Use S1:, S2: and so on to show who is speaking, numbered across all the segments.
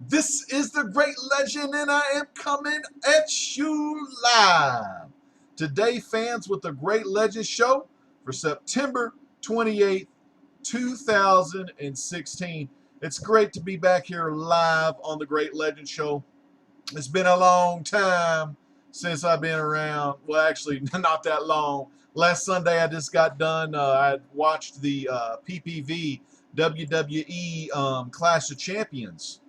S1: This is the Great Legend, and I am coming at you live. Today, fans, with the Great Legend Show for September 28th, 2016. It's great to be back here live on the Great Legend Show. It's been a long time since I've been around. Well, actually, not that long. Last Sunday, I just got done. I watched the PPV WWE Clash of Champions,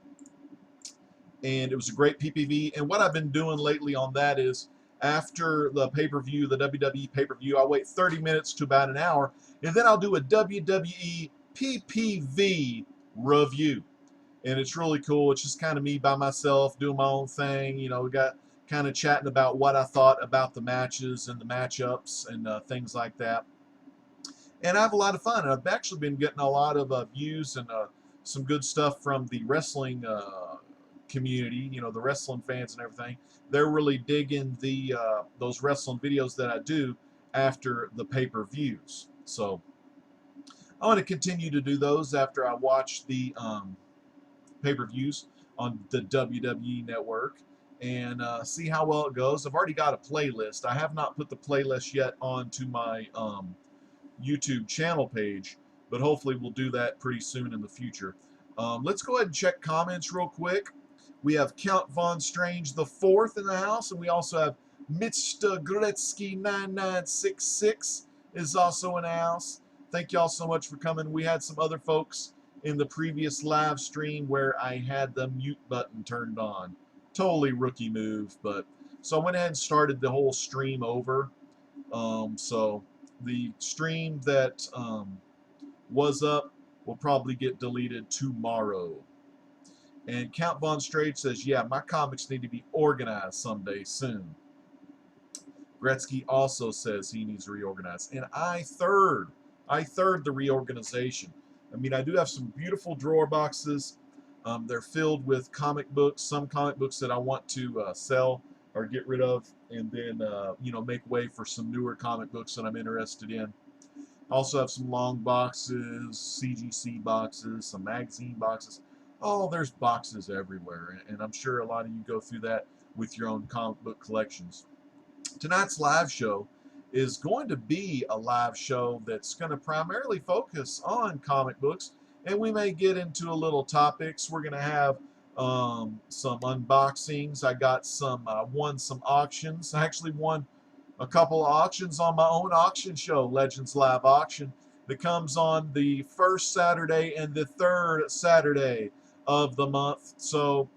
S1: and it was a great PPV. And what I've been doing lately on that is after the pay-per-view, the WWE pay-per-view, I'll wait 30 minutes to about an hour, and then I'll do a WWE PPV review. And it's really cool. It's just kind of me by myself doing my own thing. You know, we got kind of chatting about what I thought about the matches and the matchups and things like that. And I have a lot of fun. And I've actually been getting a lot of views and some good stuff from the wrestling community, you know, the wrestling fans and everything. They're really digging the those wrestling videos that I do after the pay-per-views. So I want to continue to do those after I watch the pay-per-views on the WWE network and see how well it goes. I've already got a playlist. I have not put the playlist yet onto my YouTube channel page, but hopefully we'll do that pretty soon in the future. Let's go ahead and check comments real quick. We have Count Von Strange the Fourth in the house, and we also have Mr. Gretzky 9966 is also in the house. Thank y'all so much for coming. We had some other folks in the previous live stream where I had the mute button turned on. Totally rookie move, but so I went ahead and started the whole stream over. So the stream that was up will probably get deleted tomorrow. And Count Von Strange says, yeah, my comics need to be organized someday soon. Gretzky also says he needs to reorganize. And I third the reorganization. I mean, I do have some beautiful drawer boxes. They're filled with comic books, some comic books that I want to sell or get rid of, and then, you know, make way for some newer comic books that I'm interested in. I also have some long boxes, CGC boxes, some magazine boxes. Oh, there's boxes everywhere, and I'm sure a lot of you go through that with your own comic book collections. Tonight's live show is going to be a live show that's going to primarily focus on comic books, and we may get into a little topics. We're going to have some unboxings. I got some, won some auctions. I actually won a couple of auctions on my own auction show, Legends Live Auction, that comes on the first Saturday and the third Saturday of the month. So,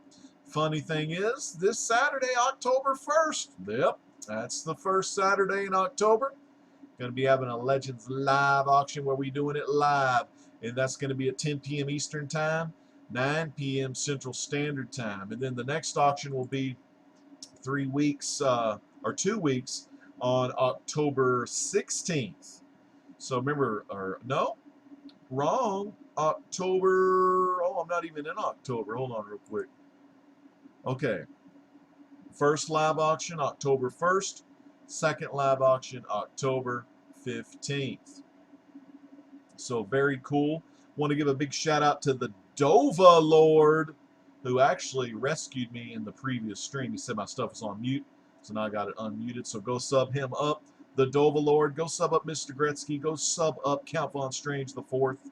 S1: funny thing is, this Saturday, October 1st, yep, that's the first Saturday in October. Going to be having a Legends Live auction where we're doing it live. And that's going to be at 10 p.m. Eastern Time, 9 p.m. Central Standard Time. And then the next auction will be 3 weeks or 2 weeks on October 16th. So remember, or no, wrong. October, oh, I'm not even in October. Hold on real quick. Okay. First live auction, October 1st. Second live auction, October 15th. So very cool. Want to give a big shout out to the Dova Lord, who actually rescued me in the previous stream. He said my stuff was on mute, so now I got it unmuted. So go sub him up, the Dova Lord. Go sub up Mr. Gretzky. Go sub up Count Von Strange the Fourth.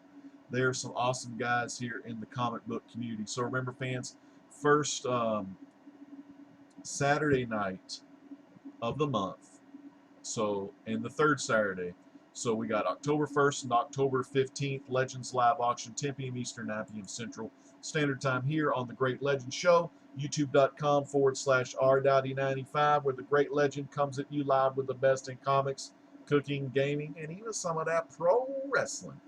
S1: There's some awesome guys here in the comic book community. So remember, fans, first Saturday night of the month, so, and the third Saturday. So we got October 1st and October 15th, Legends Live Auction, 10 p.m. Eastern, 9 p.m. Central Standard Time here on The Great Legend Show, youtube.com/r.e95, where The Great Legend comes at you live with the best in comics, cooking, gaming, and even some of that pro wrestling.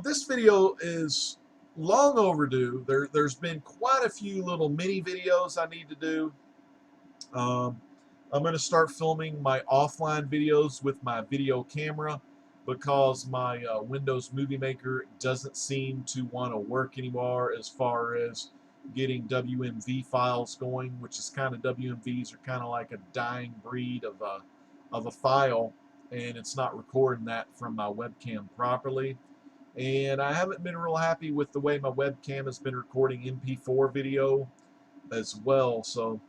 S1: This video is long overdue. There's been quite a few little mini videos I need to do. I'm going to start filming my offline videos with my video camera because my Windows Movie Maker doesn't seem to want to work anymore as far as getting WMV files going, which is kind of, WMVs are kind of like a dying breed of a file, and it's not recording that from my webcam properly. And I haven't been real happy with the way my webcam has been recording MP4 video as well. So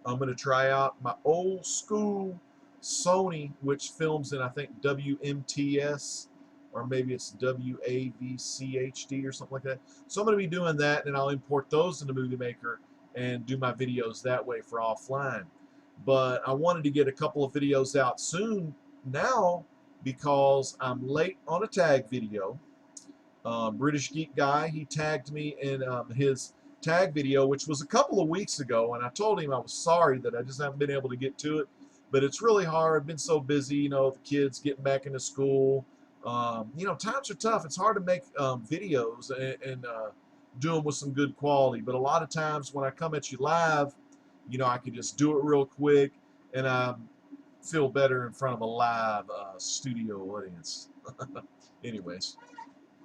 S1: I'm going to try out my old school Sony, which films in, I think, WMTS, or maybe it's WAVCHD or something like that. So I'm going to be doing that, and I'll import those into Movie Maker and do my videos that way for offline. But I wanted to get a couple of videos out soon now because I'm late on a tag video. British Geek Guy, he tagged me in his tag video, which was a couple of weeks ago, and I told him I was sorry that I just haven't been able to get to it. But it's really hard. I've been so busy, you know, the kids getting back into school. You know, times are tough. It's hard to make videos and do them with some good quality. But a lot of times when I come at you live, you know, I can just do it real quick, and I feel better in front of a live studio audience. Anyways.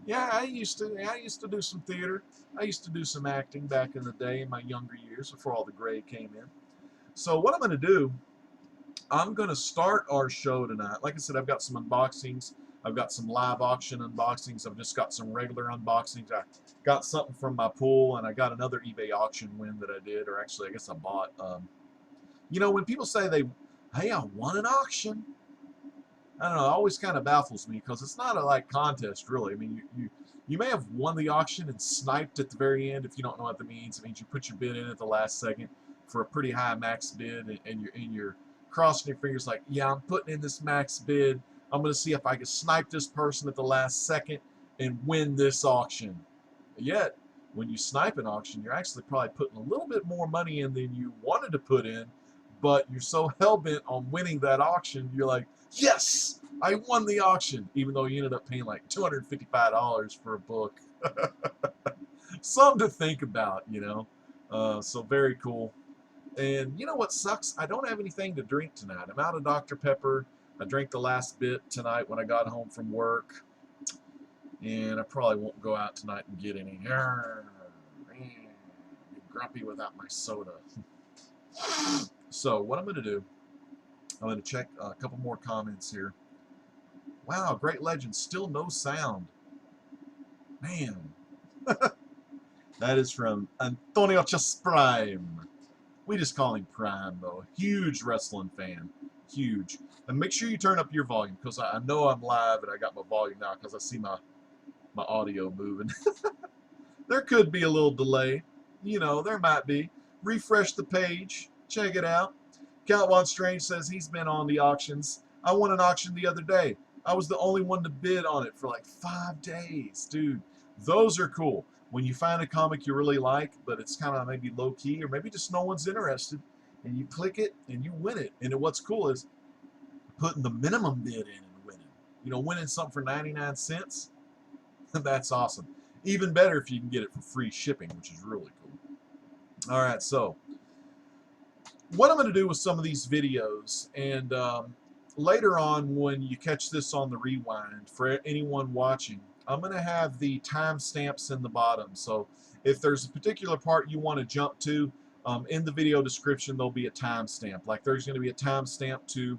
S1: Yeah, I used to do some theater. I used to do some acting back in the day in my younger years before all the gray came in. So what I'm going to do, I'm going to start our show tonight. Like I said, I've got some unboxings. I've got some live auction unboxings. I've just got some regular unboxings. I got something from my pool, and I got another eBay auction win that I did, or actually I guess I bought. You know, when people say hey, I won an auction, I don't know, it always kind of baffles me because it's not a like contest really. I mean, you may have won the auction and sniped at the very end. If you don't know what that means, it means you put your bid in at the last second for a pretty high max bid, and you're crossing your fingers like, yeah, I'm putting in this max bid. I'm going to see if I can snipe this person at the last second and win this auction. Yet, when you snipe an auction, you're actually probably putting a little bit more money in than you wanted to put in, but you're so hell-bent on winning that auction, you're like, yes, I won the auction, even though you ended up paying like $255 for a book. Something to think about, you know. So very cool. And you know what sucks? I don't have anything to drink tonight. I'm out of Dr. Pepper. I drank the last bit tonight when I got home from work. And I probably won't go out tonight and get any. Be grumpy without my soda. So what I'm going to do, I'm going to check a couple more comments here. Wow, Great Legend, still no sound. Man. That is from Antonio Prime. We just call him Prime, though. Huge wrestling fan. Huge. And make sure you turn up your volume, because I know I'm live and I got my volume now because I see my audio moving. There could be a little delay. You know, there might be. Refresh the page. Check it out. Count One Strange says he's been on the auctions. I won an auction the other day. I was the only one to bid on it for like 5 days. Dude, those are cool. When you find a comic you really like, but it's kind of maybe low-key, or maybe just no one's interested, and you click it and you win it. And what's cool is putting the minimum bid in and winning. You know, winning something for 99 cents, that's awesome. Even better if you can get it for free shipping, which is really cool. All right, so what I'm going to do with some of these videos, and later on when you catch this on the rewind, for anyone watching, I'm going to have the timestamps in the bottom. So if there's a particular part you want to jump to, in the video description there'll be a timestamp. Like there's going to be a timestamp to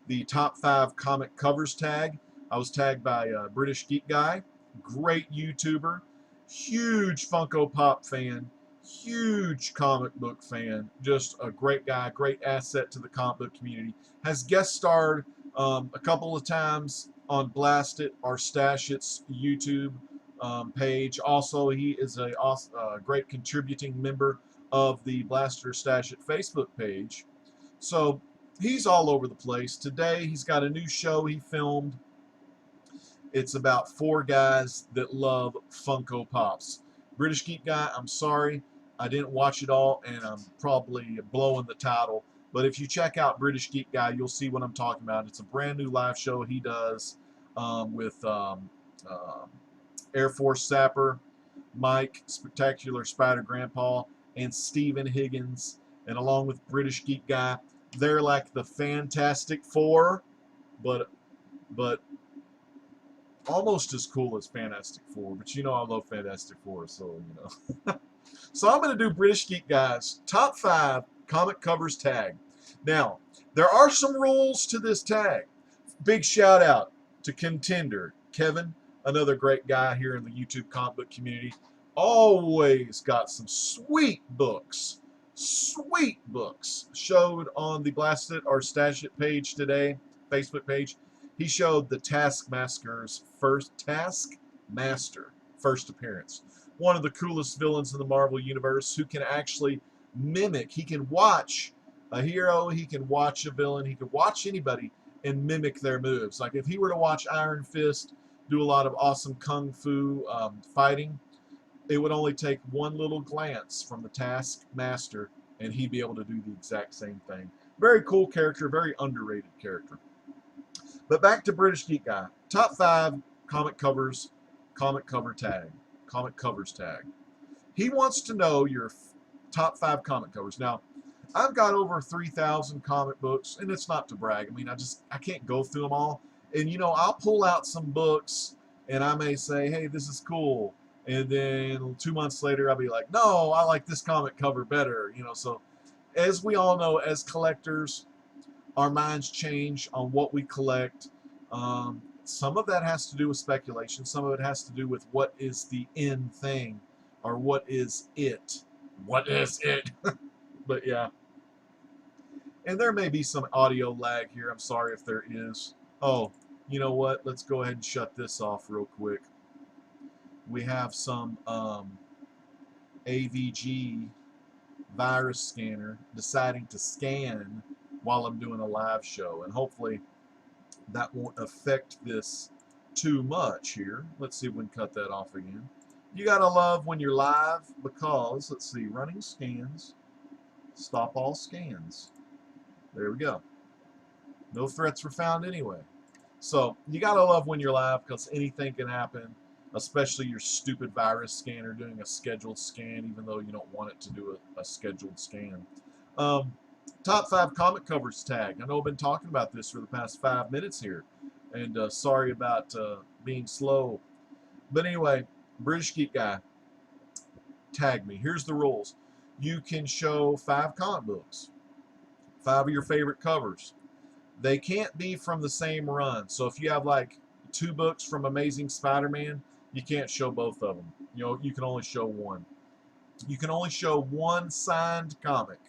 S1: the top 5 comic covers tag. I was tagged by British Geek Guy, great YouTuber, huge Funko Pop fan, huge comic book fan, just a great guy, great asset to the comic book community. Has guest starred a couple of times on Blast It or Stash It's YouTube page. Also, he is a great contributing member of the Blast It or Stash It Facebook page. So he's all over the place. Today he's got a new show he filmed. It's about 4 guys that love Funko Pops. British Geek Guy, I'm sorry, I didn't watch it all, and I'm probably blowing the title. But if you check out British Geek Guy, you'll see what I'm talking about. It's a brand new live show he does with Air Force Sapper, Mike, Spectacular Spider Grandpa, and Stephen Higgins. And along with British Geek Guy, they're like the Fantastic Four, but almost as cool as Fantastic Four. But you know I love Fantastic Four, so you know. So I'm going to do British Geek Guy's top 5 comic covers tag. Now, there are some rules to this tag. Big shout out to contender Kevin another great guy here in the YouTube comic book community. Always got some sweet books. Sweet books. Showed on the Blast It or Stash It page today, Facebook page. He showed the Taskmaster's first appearance. One of the coolest villains in the Marvel Universe who can actually mimic. He can watch a hero, he can watch a villain, he can watch anybody and mimic their moves. Like if he were to watch Iron Fist do a lot of awesome kung fu fighting, it would only take one little glance from the Taskmaster and he'd be able to do the exact same thing. Very cool character, very underrated character. But back to British Geek Guy. Top 5 comic covers, comic covers tag. He wants to know your top 5 comic covers. Now, I've got over 3,000 comic books, and it's not to brag. I mean, I can't go through them all. And, you know, I'll pull out some books, and I may say, hey, this is cool. And then 2 months later, I'll be like, no, I like this comic cover better. You know, so as we all know, as collectors, our minds change on what we collect. Some of that has to do with speculation. Some of it has to do with what is the in thing, or what is it. What is it? But yeah. And there may be some audio lag here. I'm sorry if there is. Oh, you know what? Let's go ahead and shut this off real quick. We have some AVG virus scanner deciding to scan while I'm doing a live show. And hopefully that won't affect this too much here. Let's see if we can cut that off again. You gotta love when you're live because, let's see, running scans, stop all scans. There we go. No threats were found anyway. So you gotta love when you're live because anything can happen, especially your stupid virus scanner doing a scheduled scan even though you don't want it to do a scheduled scan. Top 5 comic covers tag. I know I've been talking about this for the past 5 minutes here, and sorry about being slow. But anyway, British Geek Guy, tag me. Here's the rules. You can show 5 comic books, 5 of your favorite covers. They can't be from the same run. So if you have like 2 books from Amazing Spider-Man, you can't show both of them. You know, you can only show one. You can only show one signed comic,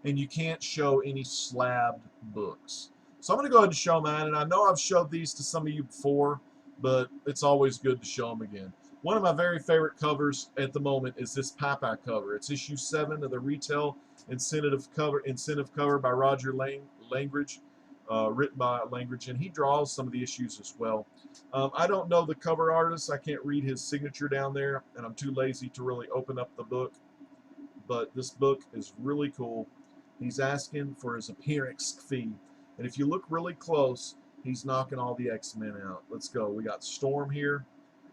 S1: and you can't show any slabbed books. So I'm going to go ahead and show mine, and I know I've showed these to some of you before, but it's always good to show them again. One of my very favorite covers at the moment is this Popeye cover. It's issue 7 of the retail incentive cover by Roger Langridge, written by Langridge, and he draws some of the issues as well. I don't know the cover artist. I can't read his signature down there, and I'm too lazy to really open up the book. But this book is really cool. He's asking for his appearance fee, and if you look really close, he's knocking all the X-Men out. Let's go. We got Storm here,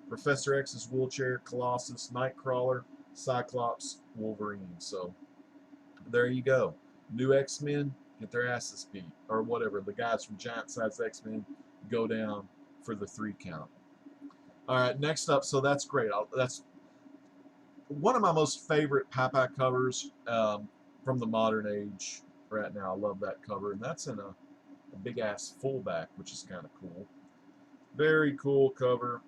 S1: Professor X's wheelchair, Colossus, Nightcrawler, Cyclops, Wolverine. So there you go. New X-Men get their asses beat, or whatever. The guys from Giant Size X-Men go down for the 3 count. All right, next up. So that's great. That's one of my most favorite Popeye covers from the modern age right now. I love that cover, and that's in a big-ass fullback, which is kind of cool. Very cool cover.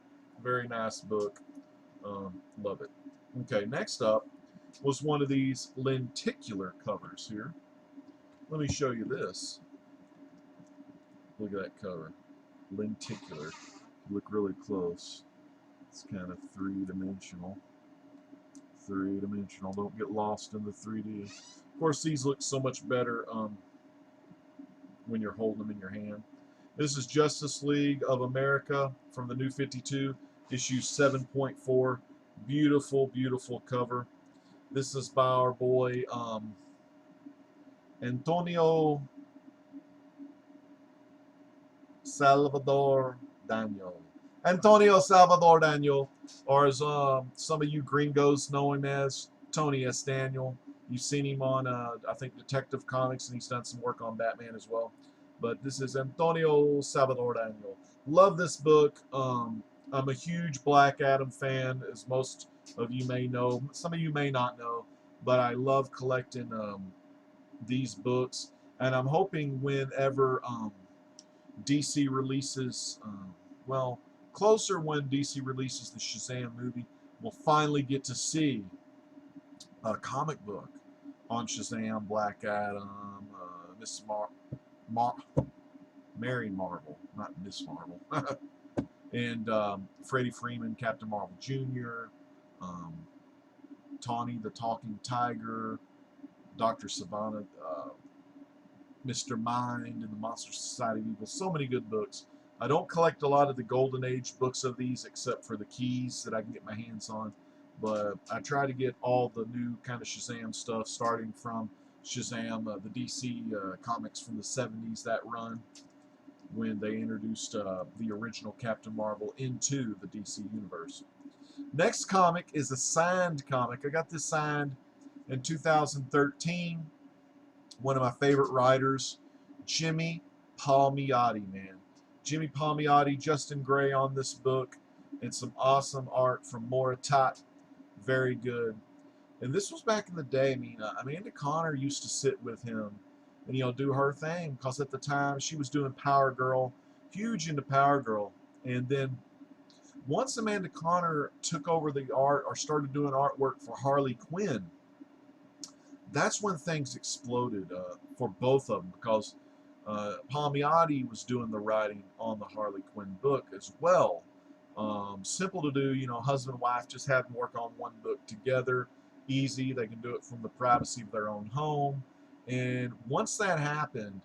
S1: Very nice book. Love it. Okay, next up was one of these lenticular covers here. Let me show you this. Look at that cover. Lenticular. Look really close. It's kind of three-dimensional. Three-dimensional. Don't get lost in the 3D. Of course, these look so much better when you're holding them in your hand. This is Justice League of America from the New 52, issue 7.4. Beautiful, beautiful cover. This is by our boy Antonio Salvador Daniel. Antonio Salvador Daniel, or as some of you gringos know him as, Tony S. Daniel. You've seen him on, I think, Detective Comics, and he's done some work on Batman as well. But this is Antonio Salvador Daniel. Love this book. I'm a huge Black Adam fan, as most of you may know. Some of you may not know, but I love collecting these books. And I'm hoping whenever DC releases, well, closer when DC releases the Shazam movie, we'll finally get to see a comic book on Shazam, Black Adam, Miss Mary Marvel, not Miss Marvel, and Freddie Freeman, Captain Marvel Jr., um, Tawny the Talking Tiger, Dr. Savannah, Mr. Mind, and the Monster Society of Evil. So many good books. I don't collect a lot of the Golden Age books of these except for the keys that I can get my hands on. But I try to get all the new kind of Shazam stuff, starting from Shazam, the DC comics from the 70s, that run when they introduced the original Captain Marvel into the DC universe. Next comic is a signed comic. I got this signed in 2013. One of my favorite writers, Jimmy Palmiotti, man. Jimmy Palmiotti, Justin Gray on this book, and some awesome art from Maura Tott. Very good. And this was back in the day. I mean, Amanda Connor used to sit with him and, do her thing, because at the time she was doing Power Girl, huge into Power Girl. And then once Amanda Connor took over the art or started doing artwork for Harley Quinn, that's when things exploded for both of them, because Palmiotti was doing the writing on the Harley Quinn book as well. Simple to do, husband and wife just have them work on one book together. Easy, they can do it from the privacy of their own home. And once that happened,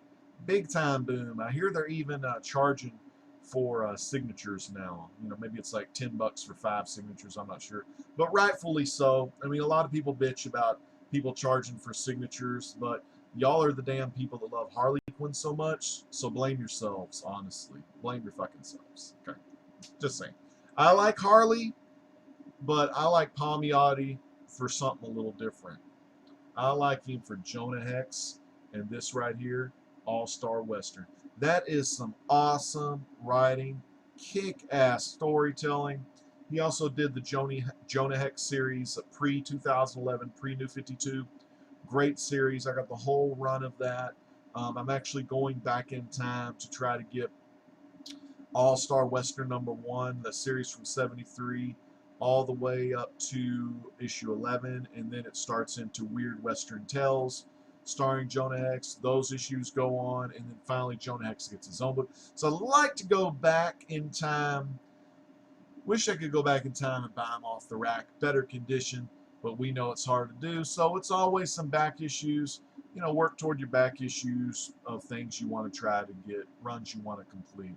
S1: big time boom. I hear they're even charging for signatures now. Maybe it's like $10 for 5 signatures. I'm not sure, but rightfully so. I mean, a lot of people bitch about people charging for signatures, but y'all are the damn people that love Harley Quinn so much, so blame yourselves, honestly. Blame your fucking selves. Okay, just saying. I like Harley, but I like Palmiotti for something a little different. I like him for Jonah Hex and this right here, All-Star Western. That is some awesome writing, kick-ass storytelling. He also did the Jonah Hex series, pre-2011, pre-New 52. Great series. I got the whole run of that. I'm actually going back in time to try to get All-Star Western #1, the series from 73, all the way up to issue 11, and then it starts into Weird Western Tales, starring Jonah Hex. Those issues go on, and then finally Jonah Hex gets his own book. So I'd like to go back in time. Wish I could go back in time and buy them off the rack, better condition, but we know it's hard to do. So it's always some back issues. Work toward your back issues of things you want to try to get, runs you want to complete.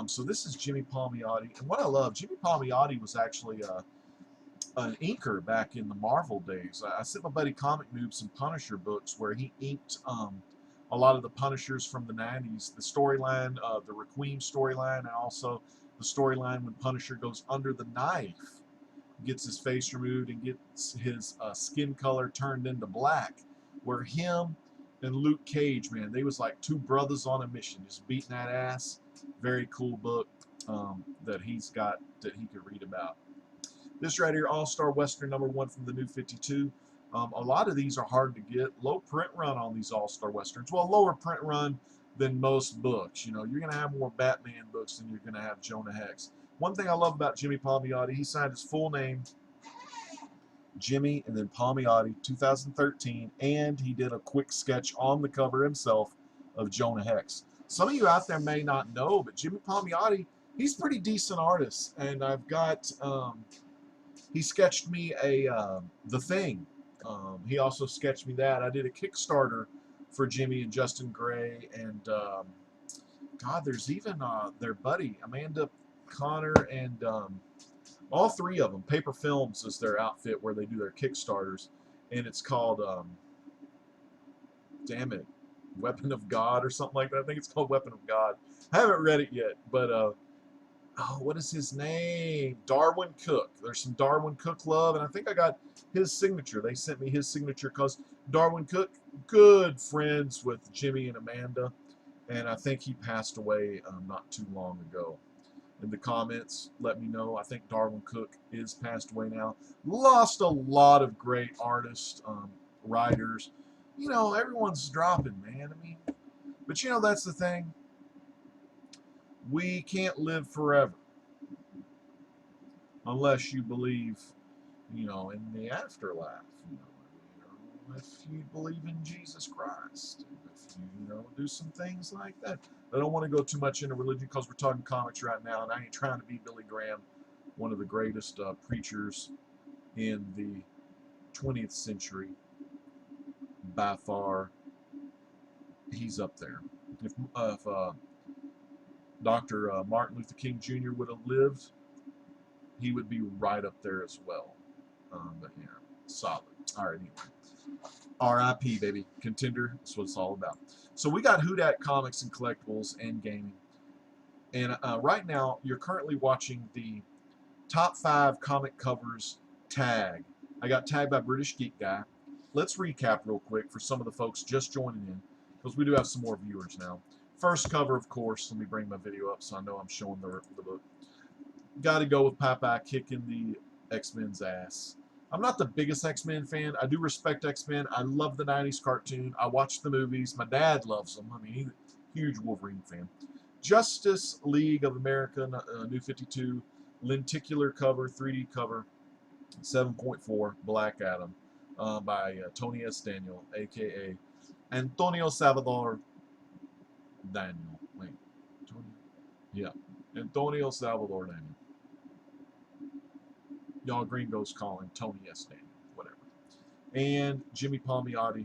S1: So this is Jimmy Palmiotti, and what I love, Jimmy Palmiotti was actually an inker back in the Marvel days. I sent my buddy Comic Noob some Punisher books where he inked a lot of the Punishers from the 90s, the storyline, the Requiem storyline, and also the storyline when Punisher goes under the knife, gets his face removed and gets his skin color turned into black, where him and Luke Cage, man, they was like two brothers on a mission, just beating that ass. Very cool book that he's got that he could read about. This right here, All-Star Western #1 from the New 52. A lot of these are hard to get. Low print run on these All-Star Westerns. Well, lower print run than most books. You're going to have more Batman books than you're going to have Jonah Hex. One thing I love about Jimmy Palmiotti, he signed his full name, Jimmy, and then Palmiotti, 2013, and he did a quick sketch on the cover himself of Jonah Hex. Some of you out there may not know, but Jimmy Palmiotti, he's a pretty decent artist, and I've got, he sketched me The Thing. He also sketched me that. I did a Kickstarter for Jimmy and Justin Gray, and God, there's even their buddy, Amanda Connor, and all three of them. Paper Films is their outfit where they do their Kickstarters, and it's called, damn it, Weapon of God or something like that. I think it's called Weapon of God. I haven't read it yet, but oh, what is his name? Darwin Cook. There's some Darwin Cook love, and I think I got his signature. They sent me his signature because Darwin Cook, good friends with Jimmy and Amanda, and I think he passed away not too long ago. In the comments, let me know. I think Darwin Cook is passed away now. Lost a lot of great artists, writers. Everyone's dropping, man. But that's the thing. We can't live forever. unless you believe, you know, in the afterlife, you know, if you believe in Jesus Christ, and if you know, do some things like that. I don't want to go too much into religion because we're talking comics right now, and I ain't trying to be Billy Graham, one of the greatest preachers in the 20th century. By far, he's up there. If Dr. Martin Luther King Jr. would have lived, he would be right up there as well. But yeah, solid. All right, anyway. R.I.P. baby, contender. That's what it's all about. So we got WhoDat Comics and Collectibles and Gaming, and right now you're currently watching the top 5 comic covers tag. I got tagged by British Geek Guy. Let's recap real quick for some of the folks just joining in, because we do have some more viewers now. First cover, of course. Let me bring my video up so I know I'm showing the book. Got to go with Popeye kicking the X-Men's ass. I'm not the biggest X-Men fan. I do respect X-Men. I love the 90s cartoon. I watch the movies. My dad loves them. I mean, he's a huge Wolverine fan. Justice League of America, New 52, lenticular cover, 3D cover, 7.4, Black Adam, by Tony S. Daniel, a.k.a. Antonio Salvador Daniel. Wait, Tony? Yeah, Antonio Salvador Daniel. Y'all gringos call him Tony S. Daniel, whatever. And Jimmy Palmiotti,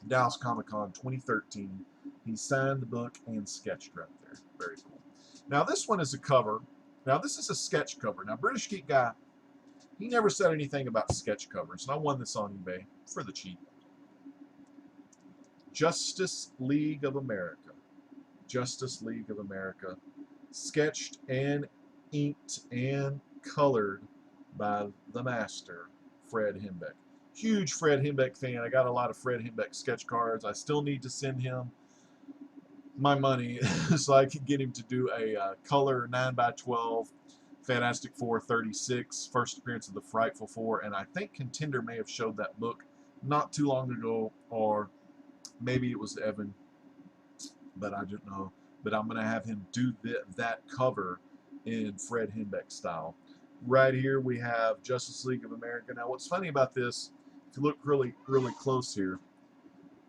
S1: Dallas Comic Con 2013. He signed the book and sketched right there. Very cool. Now this one is a cover. Now this is a sketch cover. Now British Geek Guy, he never said anything about sketch covers, and I won this on eBay for the cheap. Justice League of America. Justice League of America. Sketched and inked and colored by the master, Fred Hembeck. Huge Fred Hembeck fan. I got a lot of Fred Hembeck sketch cards. I still need to send him my money so I can get him to do a color 9x12 Fantastic Four 36, first appearance of the Frightful Four, and I think Contender may have showed that book not too long ago, or maybe it was Evan, but I don't know. But I'm going to have him do that cover in Fred Hembeck style. Right here we have Justice League of America. Now what's funny about this, if you look really, really close here,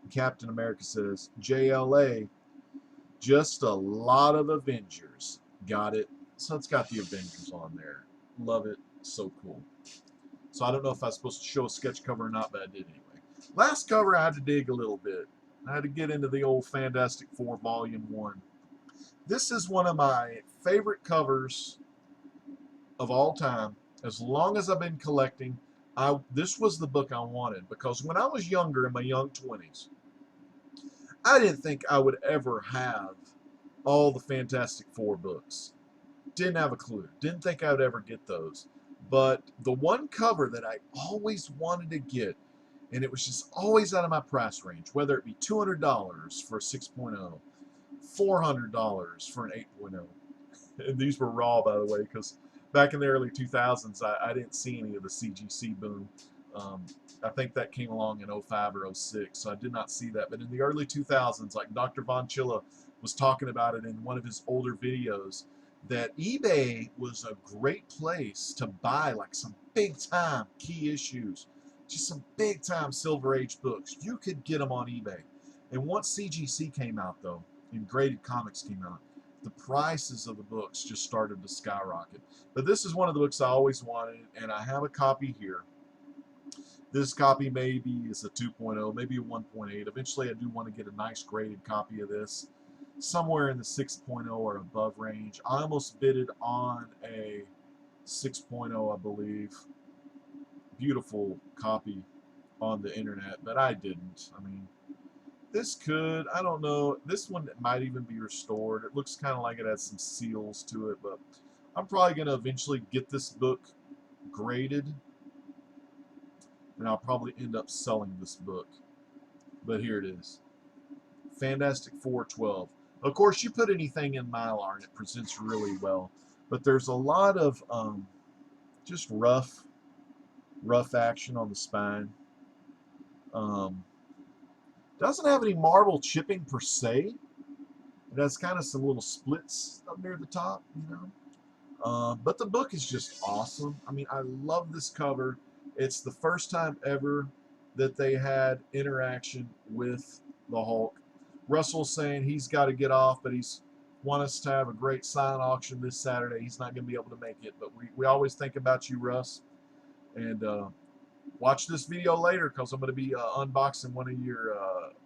S1: Captain America says, JLA, just a lot of Avengers. Got it. So it's got the Avengers on there. Love it. So cool. So I don't know if I was supposed to show a sketch cover or not, but I did anyway. Last cover I had to dig a little bit. I had to get into the old Fantastic Four Volume 1. This is one of my favorite covers of all time. As long as I've been collecting, this was the book I wanted, because when I was younger, in my young 20s, I didn't think I would ever have all the Fantastic Four books. Didn't have a clue. Didn't think I would ever get those. But the one cover that I always wanted to get, and it was just always out of my price range, whether it be $200 for a 6.0, $400 for an 8.0. And these were raw, by the way, because back in the early 2000s, I didn't see any of the CGC boom. I think that came along in 05 or 06, so I did not see that. But in the early 2000s, like Dr. Von Chilla was talking about it in one of his older videos, that eBay was a great place to buy like some big-time key issues, just some big-time Silver Age books. You could get them on eBay. And once CGC came out, though, and graded comics came out, the prices of the books just started to skyrocket. But this is one of the books I always wanted, and I have a copy here. This copy maybe is a 2.0, maybe a 1.8. Eventually, I do want to get a nice graded copy of this, somewhere in the 6.0 or above range. I almost bidded on a 6.0, I believe. Beautiful copy on the internet, but I didn't. I mean, this could, I don't know, this one might even be restored. It looks kind of like it has some seals to it, but I'm probably going to eventually get this book graded, and I'll probably end up selling this book. But here it is. Fantastic Four 12. Of course, you put anything in Mylar and it presents really well, but there's a lot of just rough action on the spine. Doesn't have any marble chipping per se. It has kind of some little splits up near the top, you know. But the book is just awesome. I mean, I love this cover. It's the first time ever that they had interaction with the Hulk. Russell's saying he's got to get off, but he's want us to have a great silent auction this Saturday. He's not going to be able to make it, but we always think about you, Russ. And watch this video later because I'm going to be unboxing one of your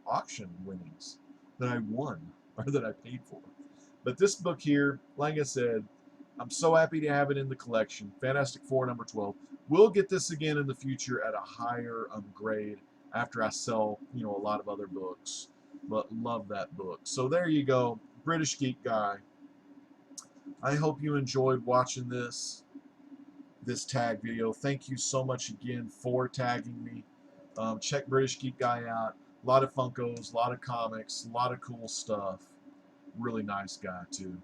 S1: auction winnings that I won or that I paid for. But this book here, like I said, I'm so happy to have it in the collection. Fantastic Four number 12. We'll get this again in the future at a higher grade after I sell, a lot of other books. But love that book. So there you go, British Geek Guy. I hope you enjoyed watching this tag video. Thank you so much again for tagging me. Check British Geek Guy out. A lot of Funkos, a lot of comics, a lot of cool stuff. Really nice guy too.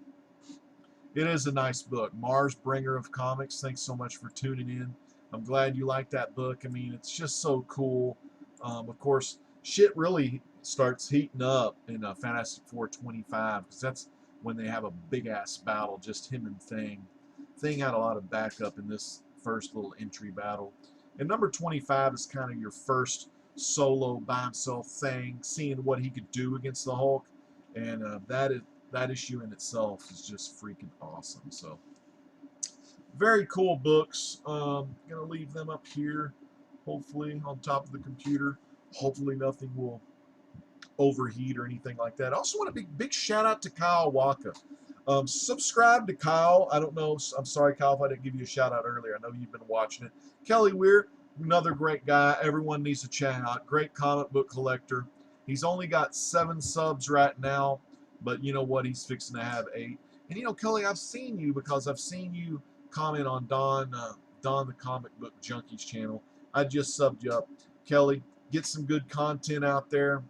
S1: It is a nice book. Mars, bringer of comics, thanks so much for tuning in. I'm glad you like that book. I mean, it's just so cool. Of course, shit really starts heating up in Fantastic Four 25 because that's when they have a big-ass battle, just him and Thing. Thing had a lot of backup in this first little entry battle. And number 25 is kind of your first solo by himself Thing, seeing what he could do against the Hulk. And that issue in itself is just freaking awesome. So very cool books. Gonna leave them up here, hopefully on top of the computer. Hopefully nothing will overheat or anything like that. I also want a big shout out to Kyle Waka. Subscribe to Kyle. I don't know. I'm sorry, Kyle, if I didn't give you a shout out earlier. I know you've been watching it. Kelly Weir, another great guy. Everyone needs to check out. Great comic book collector. He's only got 7 subs right now, but you know what? He's fixing to have 8. And Kelly, I've seen you because I've seen you comment on Don the Comic Book Junkies channel. I just subbed you up. Kelly, get some good content out there.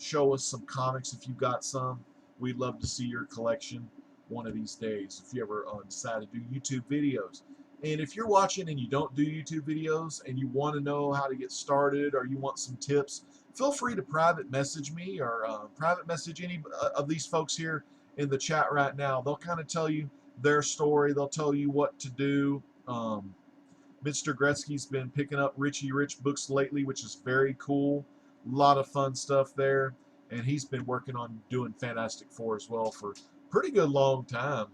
S1: Show us some comics if you got some. We'd love to see your collection one of these days if you ever decide to do YouTube videos. And if you're watching and you don't do YouTube videos and you want to know how to get started or you want some tips, feel free to private message me or private message any of these folks here in the chat right now. They'll kind of tell you their story. They'll tell you what to do. Mr. Gretzky's been picking up Richie Rich books lately, which is very cool. A lot of fun stuff there. And he's been working on doing Fantastic Four as well for a pretty good long time.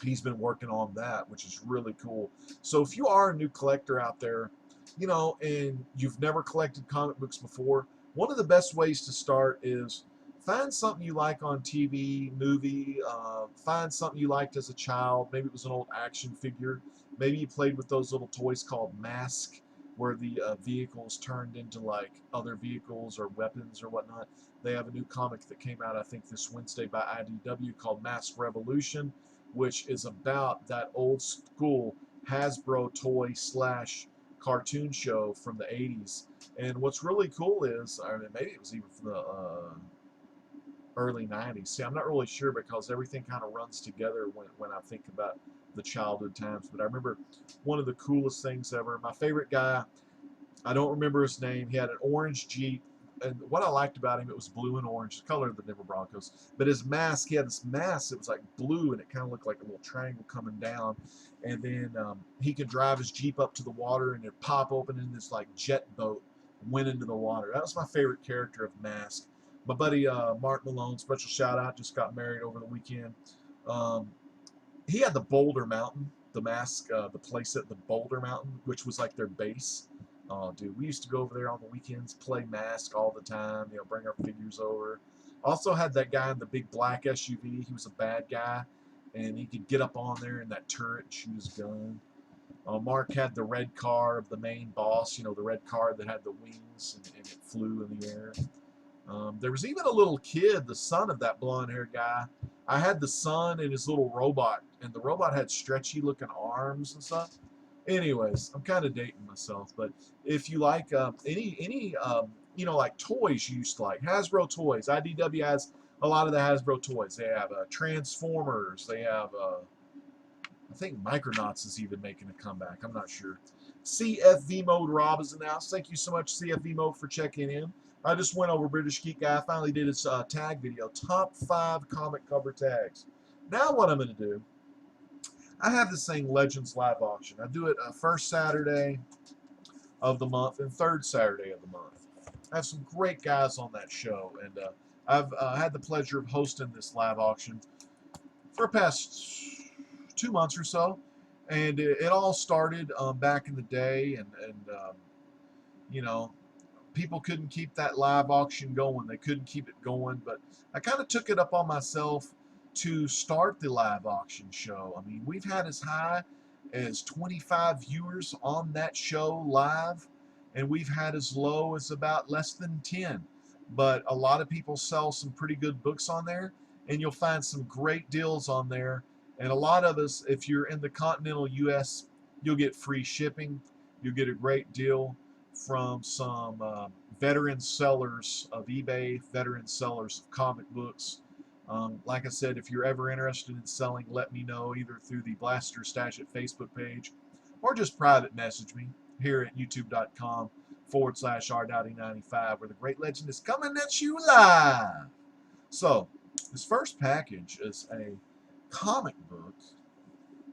S1: He's been working on that, which is really cool. So if you are a new collector out there, and you've never collected comic books before, one of the best ways to start is find something you like on TV, movie, find something you liked as a child. Maybe it was an old action figure. Maybe you played with those little toys called Mask, where the vehicles turned into like other vehicles or weapons or whatnot. They have a new comic that came out, I think, this Wednesday by IDW called Mask Revolution, which is about that old school Hasbro toy / cartoon show from the 80s. And what's really cool is, I mean, maybe it was even from the early 90s. See, I'm not really sure because everything kind of runs together when I think about the childhood times. But I remember one of the coolest things ever. My favorite guy, I don't remember his name. He had an orange Jeep. And what I liked about him, it was blue and orange, the color of the Denver Broncos. But his mask, he had this mask that was like blue, and it kind of looked like a little triangle coming down. And then he could drive his Jeep up to the water, and it'd pop open, and this like jet boat went into the water. That was my favorite character of Mask. My buddy Mark Malone, special shout out, just got married over the weekend. He had the Boulder Mountain, the Mask, the place at the Boulder Mountain, which was like their base. Oh, dude, we used to go over there on the weekends, play Mask all the time, bring our figures over. Also had that guy in the big black SUV. He was a bad guy, and he could get up on there in that turret and shoot his gun. Mark had the red car of the main boss, the red car that had the wings and it flew in the air. There was even a little kid, the son of that blonde-haired guy. I had the son and his little robot, and the robot had stretchy-looking arms and stuff. Anyways, I'm kind of dating myself, but if you like any like toys you used to like, Hasbro toys, IDW has a lot of the Hasbro toys. They have Transformers. They have, I think Micronauts is even making a comeback. I'm not sure. CFV Mode Rob is in the house. Thank you so much, CFV Mode, for checking in. I just went over British Geek Guy. I finally did his tag video, top 5 comic cover tags. Now what I'm going to do I have this thing, Legends Live Auction. I do it first Saturday of the month and third Saturday of the month. I have some great guys on that show, and I've had the pleasure of hosting this live auction for the past 2 months or so. And it all started back in the day, and you know, people couldn't keep that live auction going. They couldn't keep it going, but I kind of took it up on myself to start the live auction show. I mean, we've had as high as 25 viewers on that show live, and we've had as low as about less than 10. But a lot of people sell some pretty good books on there, and you'll find some great deals on there. And a lot of us, if you're in the continental US, you'll get free shipping. You'll get a great deal from some veteran sellers of eBay, veteran sellers of comic books. Like I said, if you're ever interested in selling, let me know either through the Blaster Stash at Facebook page or just private message me here at youtube.com/rdotty95 where the Great Legend is coming at you live. So, this first package is a comic book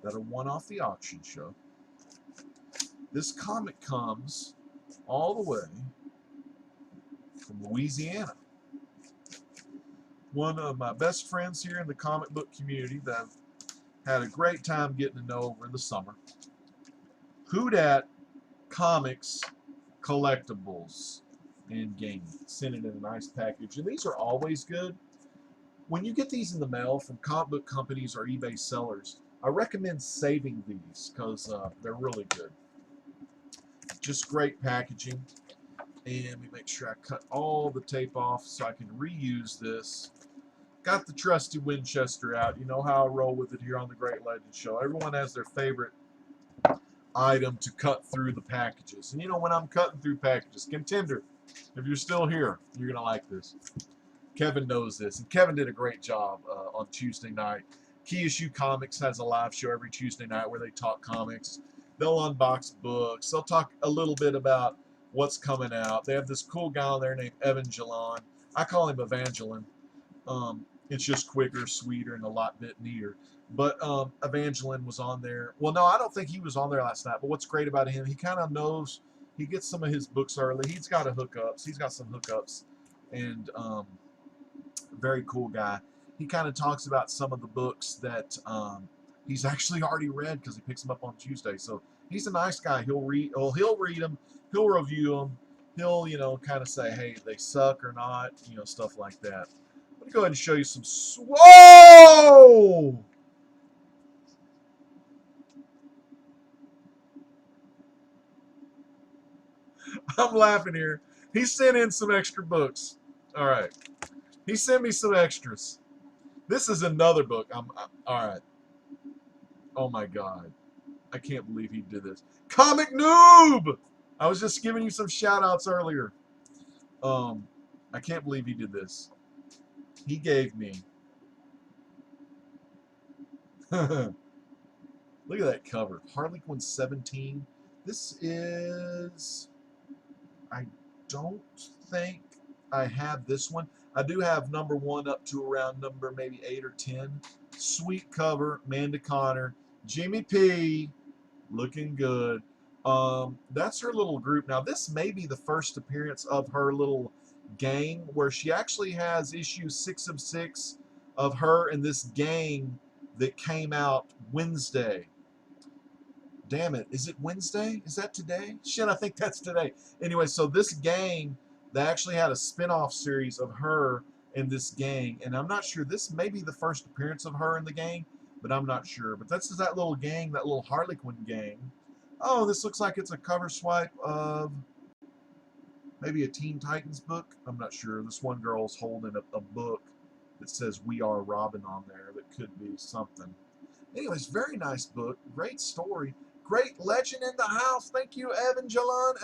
S1: that I won off the auction show. This comic comes all the way from Louisiana. One of my best friends here in the comic book community that I've had a great time getting to know over the summer. WhoDat Comics Collectibles and Gaming. Sent it in a nice package. And these are always good. When you get these in the mail from comic book companies or eBay sellers, I recommend saving these because they're really good. Just great packaging. And let me make sure I cut all the tape off so I can reuse this. Got the trusty Winchester out. You know how I roll with it here on the Great Legend Show. Everyone has their favorite item to cut through the packages. And you know, when I'm cutting through packages, Contender, if you're still here, you're going to like this. Kevin knows this. And Kevin did a great job on Tuesday night. Key Issue Comics has a live show every Tuesday night where they talk comics. They'll unbox books. They'll talk a little bit about what's coming out. They have this cool guy on there named Evangelon. I call him Evangelon. It's just quicker, sweeter, and a lot bit neater. But Evangelon was on there. Well, no, I don't think he was on there last night. But what's great about him, he kind of knows. He gets some of his books early. He's got hookups. He's got some hookups. And very cool guy. He kind of talks about some of the books that he's actually already read because he picks them up on Tuesday. So he's a nice guy. He'll read them. He'll review them. He'll, kind of say, hey, they suck or not, stuff like that. Let me go ahead and show you some. Whoa! I'm laughing here. He sent in some extra books. All right. He sent me some extras. This is another book. All right. Oh my God. I can't believe he did this. Comic Noob! I was just giving you some shout outs earlier. I can't believe he did this. He gave me. Look at that cover. Harley Quinn 17. This is. I don't think I have this one. I do have number 1 up to around number maybe 8 or 10. Sweet cover. Amanda Connor. Jimmy P. Looking good. That's her little group. Now, this may be the first appearance of her little gang where she actually has issue 6 of 6 of her and this gang that came out Wednesday. Damn it. Is it Wednesday? Is that today? Shit, I think that's today. Anyway, so this gang, they actually had a spin-off series of her and this gang. And I'm not sure. This may be the first appearance of her in the gang, but I'm not sure. But this is that little gang, that little Harley Quinn gang. Oh, this looks like it's a cover swipe of maybe a Teen Titans book. I'm not sure. This one girl's holding a book that says We Are Robin on there that could be something. Anyways, very nice book. Great story. Great legend in the house. Thank you, Evangelon.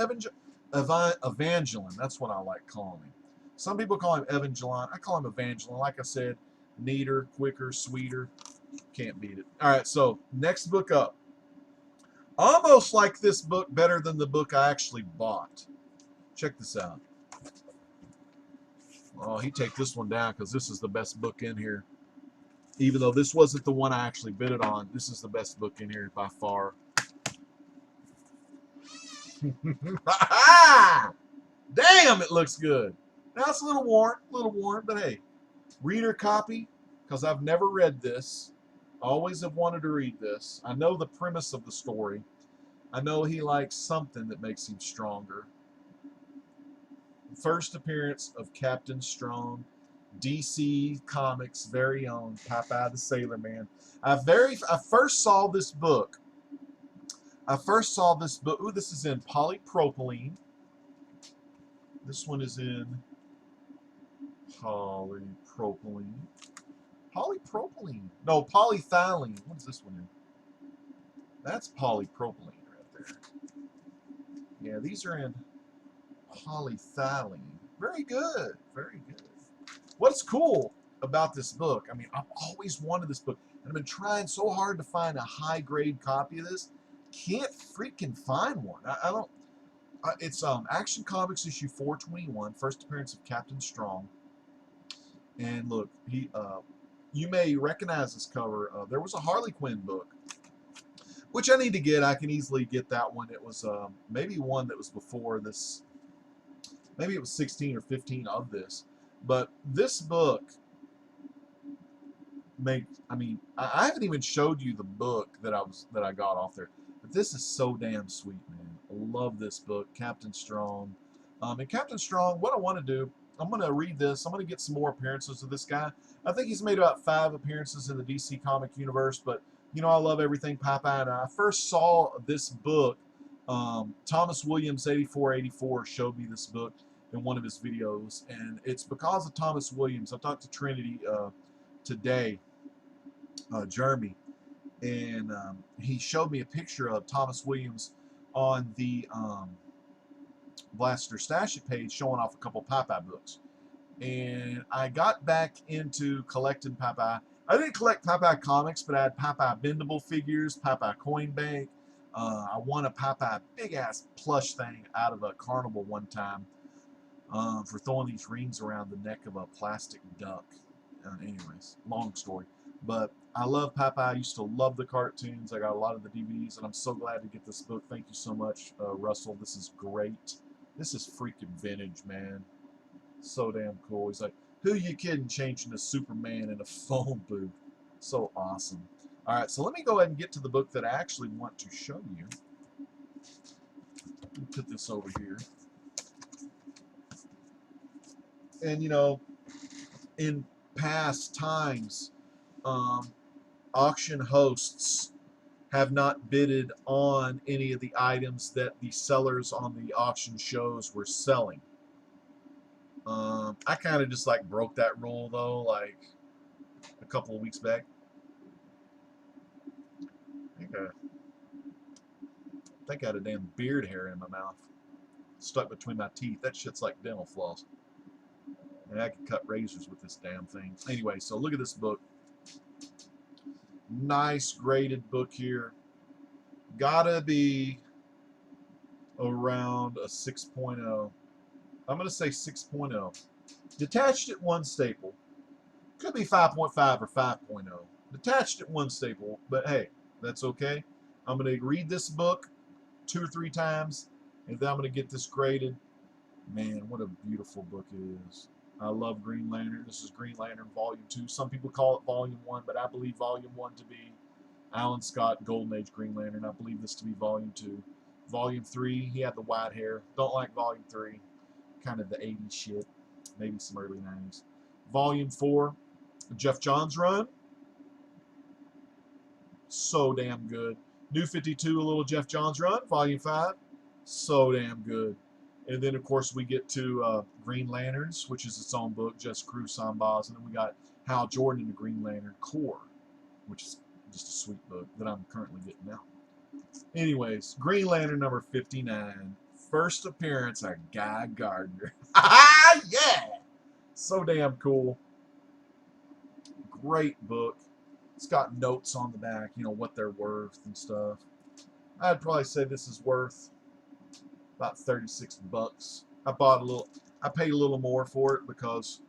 S1: Evangelon. That's what I like calling him. Some people call him Evangelon. I call him Evangelon. Like I said, neater, quicker, sweeter. Can't beat it. All right, so next book up. Almost like this book better than the book I actually bought. Check this out. Oh, he take this one down because this is the best book in here. Even though this wasn't the one I actually bid it on, this is the best book in here by far. Damn, it looks good. Now it's a little worn, but hey, reader copy, because I've never read this. Always have wanted to read this. I know the premise of the story. I know he likes something that makes him stronger. First appearance of Captain Strong, DC Comics' very own Popeye the Sailor Man. I first saw this book. Ooh, this is in polypropylene. This one is in polypropylene. Polypropylene. No, polyethylene. What is this one in? That's polypropylene right there. Yeah, these are in polyethylene. Very good. Very good. What's cool about this book, I mean, I've always wanted this book, and I've been trying so hard to find a high-grade copy of this. Can't freaking find one. I don't. It's Action Comics issue 421, first appearance of Captain Strong. And look, you may recognize this cover. There was a Harley Quinn book, which I need to get. I can easily get that one. It was maybe one that was before this. Maybe it was 16 or 15 of this. But this book I mean, I haven't even showed you the book that I got off there. But this is so damn sweet, man. I love this book, Captain Strong. And Captain Strong, what I want to do, I'm going to read this. I'm going to get some more appearances of this guy. I think he's made about 5 appearances in the DC comic universe, but you know, I love everything Popeye. And I first saw this book. Thomas Williams 8484 showed me this book in one of his videos, and it's because of Thomas Williams. I talked to Trinity today, Jeremy, and he showed me a picture of Thomas Williams on the Blaster Stash It page showing off a couple Popeye books. And I got back into collecting Popeye. I didn't collect Popeye comics, but I had Popeye bendable figures, Popeye coin bank. I won a Popeye big ass plush thing out of a carnival one time for throwing these rings around the neck of a plastic duck. Anyways, long story. But I love Popeye. I used to love the cartoons. I got a lot of the DVDs, and I'm so glad to get this book. Thank you so much, Russell. This is great. This is freaking vintage, man. So damn cool. He's like, who you kidding changing to Superman in a phone booth? So awesome. All right, so let me go ahead and get to the book that I actually want to show you. Let me put this over here. And, you know, in past times, auction hosts have not bidded on any of the items that the sellers on the auction shows were selling. I kind of just like broke that rule though, like a couple of weeks back. I think I had a damn beard hair in my mouth stuck between my teeth. That shit's like dental floss. And I could cut razors with this damn thing. Anyway, so look at this book. Nice graded book here. Gotta be around a 6.0. I'm going to say 6.0. Detached at one staple. Could be 5.5 or 5.0. Detached at one staple, but hey, that's okay. I'm going to read this book 2 or 3 times, and then I'm going to get this graded. Man, what a beautiful book it is. I love Green Lantern. This is Green Lantern Volume 2. Some people call it Volume 1, but I believe Volume 1 to be Alan Scott Golden Age Green Lantern. I believe this to be Volume 2. Volume 3, he had the white hair. Don't like Volume 3. Kind of the 80s shit. Maybe some early 90s. Volume 4, Jeff Johns run. So damn good. New 52, a little Jeff Johns run. Volume 5. So damn good. And then, of course, we get to Green Lanterns, which is its own book, Just Crew Sambaz. And then we got Hal Jordan in the Green Lantern Corps, which is just a sweet book that I'm currently getting now. Anyways, Green Lantern number 59. First appearance of Guy Gardner. Yeah! So damn cool. Great book. It's got notes on the back, you know, what they're worth and stuff. I'd probably say this is worth about $36. I paid a little more for it because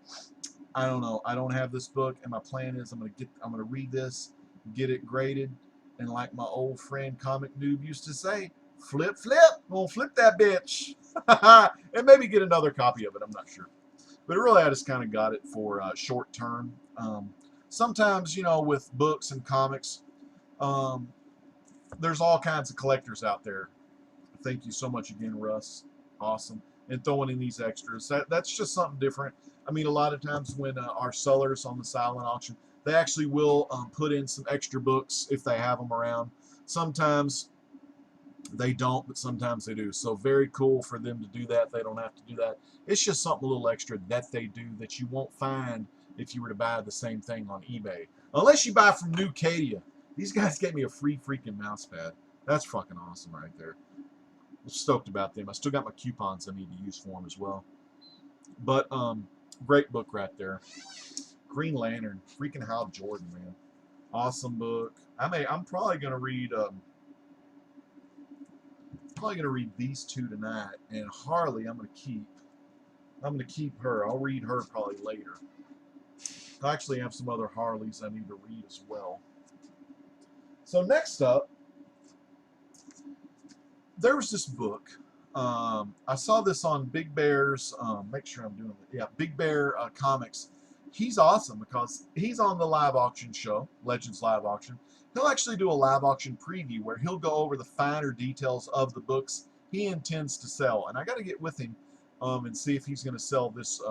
S1: I don't know. I don't have this book, and my plan is I'm gonna read this, get it graded, and like my old friend Comic Noob used to say, flip, flip. I'm gonna flip that bitch, and maybe get another copy of it. I'm not sure, but really, I just kind of got it for short term. Sometimes, you know, with books and comics, um, there's all kinds of collectors out there. Thank you so much again, Russ. Awesome. And throwing in these extras. That's just something different. I mean, a lot of times when our sellers on the silent auction, they actually will put in some extra books if they have them around. Sometimes they don't, but sometimes they do. So very cool for them to do that. They don't have to do that. It's just something a little extra that they do that you won't find if you were to buy the same thing on eBay. Unless you buy from New Cadia. These guys gave me a free freaking mouse pad. That's fucking awesome right there. I'm stoked about them. I still got my coupons I need to use for them as well. But great book right there. Green Lantern, freaking Hal Jordan, man. Awesome book. I'm probably gonna read these two tonight, and Harley I'm gonna keep her. I'll read her probably later. I actually have some other Harleys I need to read as well. So next up, there was this book. I saw this on Big Bear's. Make sure I'm doing it. Yeah, Big Bear Comics. He's awesome because he's on the live auction show, Legends Live Auction. He'll actually do a live auction preview where he'll go over the finer details of the books he intends to sell. And I got to get with him and see if he's going to sell this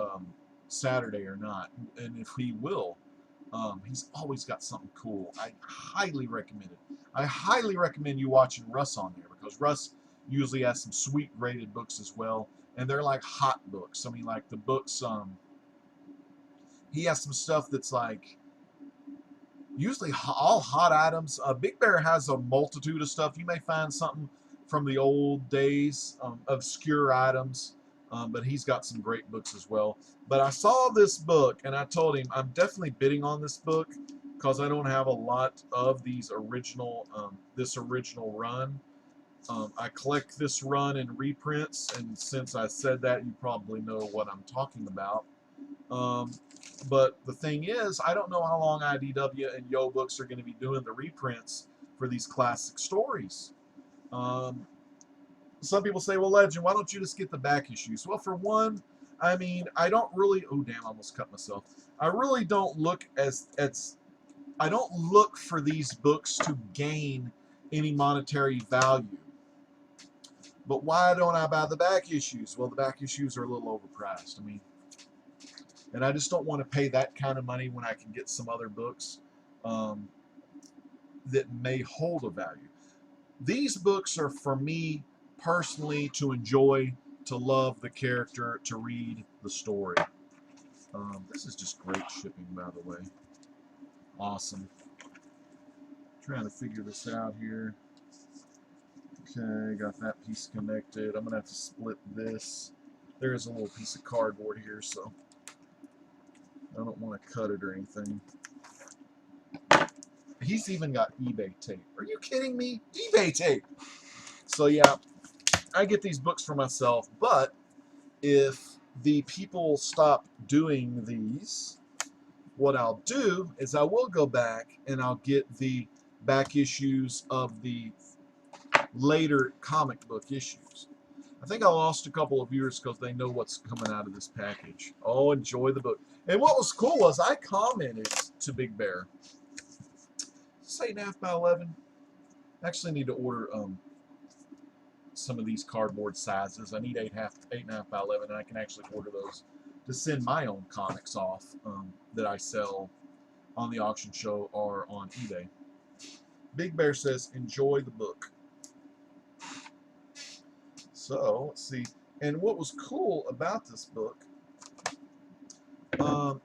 S1: Saturday or not, and if he will. He's always got something cool. I highly recommend it. I highly recommend you watching Russ on there because Russ usually has some sweet graded books as well, and they're like hot books. I mean, like the books. He has some stuff that's like usually all hot items. Big Bear has a multitude of stuff. You may find something from the old days, obscure items, but he's got some great books as well. But I saw this book, and I told him I'm definitely bidding on this book because I don't have a lot of these original, this original run. I collect this run in reprints, and since I said that, you probably know what I'm talking about. But the thing is, I don't know how long IDW and Yo Books are going to be doing the reprints for these classic stories. Some people say, well, Legend, why don't you just get the back issues? Well, for one, I mean, I don't really, oh, damn, I almost cut myself. I really don't look I don't look for these books to gain any monetary value. But why don't I buy the back issues? Well, the back issues are a little overpriced. I mean, and I just don't want to pay that kind of money when I can get some other books that may hold a value. These books are for me personally to enjoy, to love the character, to read the story. This is just great shipping, by the way. Awesome. Trying to figure this out here. Okay, got that piece connected. I'm going to have to split this. There is a little piece of cardboard here, so I don't want to cut it or anything. He's even got eBay tape. Are you kidding me? eBay tape! So yeah, I get these books for myself, but if the people stop doing these, what I'll do is I will go back and I'll get the back issues of the later comic book issues. I think I lost a couple of viewers because they know what's coming out of this package. Oh, enjoy the book. And what was cool was I commented to Big Bear. Is this 8.5 by 11? I actually need to order some of these cardboard sizes. I need 8.5 by 11, and I can actually order those to send my own comics off that I sell on the auction show or on eBay. Big Bear says, enjoy the book. So, let's see. And what was cool about this book,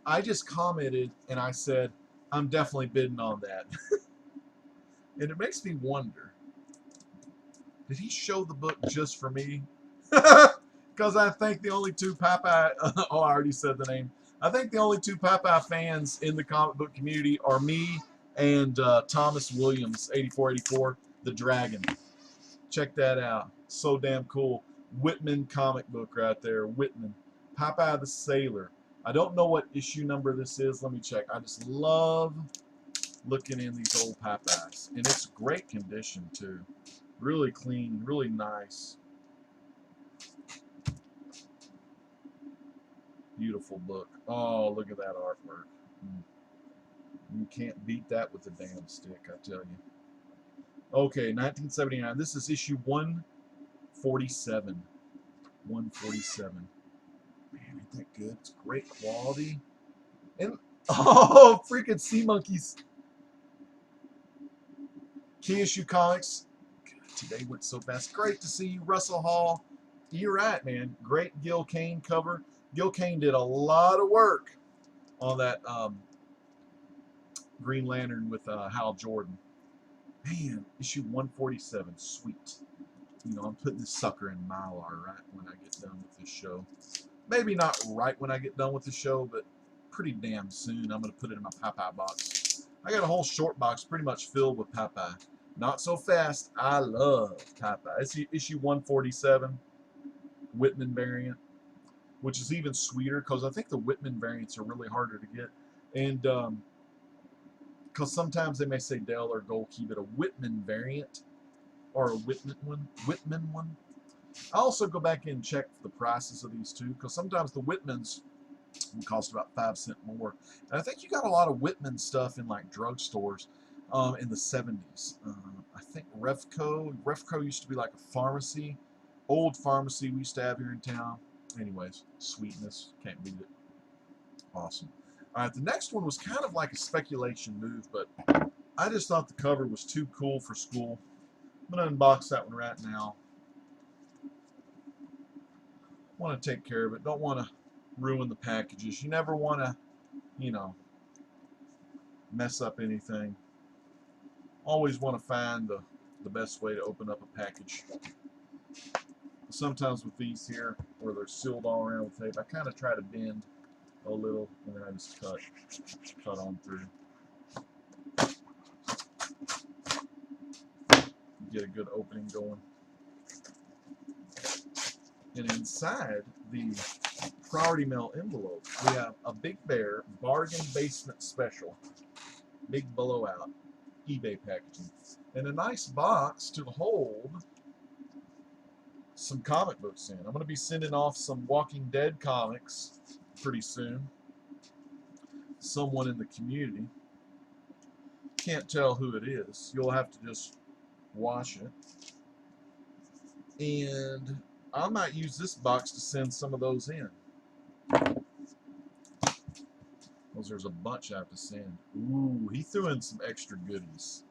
S1: I just commented and I said, I'm definitely bidding on that. And it makes me wonder, did he show the book just for me? Because I think the only two Popeye, oh, I already said the name. I think the only two Popeye fans in the comic book community are me and Thomas Williams, 8484, the Dragon. Check that out. So damn cool. Whitman comic book right there. Whitman. Popeye the Sailor. I don't know what issue number this is. Let me check. I just love looking in these old Popeyes. And it's great condition, too. Really clean, really nice. Beautiful book. Oh, look at that artwork. You can't beat that with a damn stick, I tell you. Okay, 1979. This is issue 147. 147. Man, ain't that good? It's great quality. And, oh, freaking sea monkeys. Key issue comics. God, today went so fast. Great to see you, Russell Hall. You're right, man. Great Gil Kane cover. Gil Kane did a lot of work on that Green Lantern with Hal Jordan. Man, issue 147. Sweet. You know, I'm putting this sucker in Mylar right when I get done with this show. Maybe not right when I get done with the show, but pretty damn soon. I'm going to put it in my Popeye box. I got a whole short box pretty much filled with Popeye. Not so fast. I love Popeye. It's issue 147, Whitman variant, which is even sweeter because I think the Whitman variants are really harder to get. And because sometimes they may say Dell or Goldkey, but a Whitman variant or a Whitman one. I also go back and check the prices of these two because sometimes the Whitmans will cost about 5 cents more. And I think you got a lot of Whitman stuff in like drugstores in the 70s. I think Refco used to be like a pharmacy, old pharmacy we used to have here in town. Anyways, sweetness, can't beat it. Awesome. All right, the next one was kind of like a speculation move, but I just thought the cover was too cool for school. I'm going to unbox that one right now. Want to take care of it. Don't want to ruin the packages. You never want to, you know, mess up anything. Always want to find the best way to open up a package. Sometimes with these here, where they're sealed all around with tape, I kind of try to bend a little, and then I just cut on through. Get a good opening going. And inside the Priority Mail envelope, we have a Big Bear Bargain Basement Special. Big blowout. eBay packaging. And a nice box to hold some comic books in. I'm going to be sending off some Walking Dead comics pretty soon. Someone in the community. Can't tell who it is. You'll have to just watch it. And I might use this box to send some of those in. Because there's a bunch I have to send. Ooh, he threw in some extra goodies.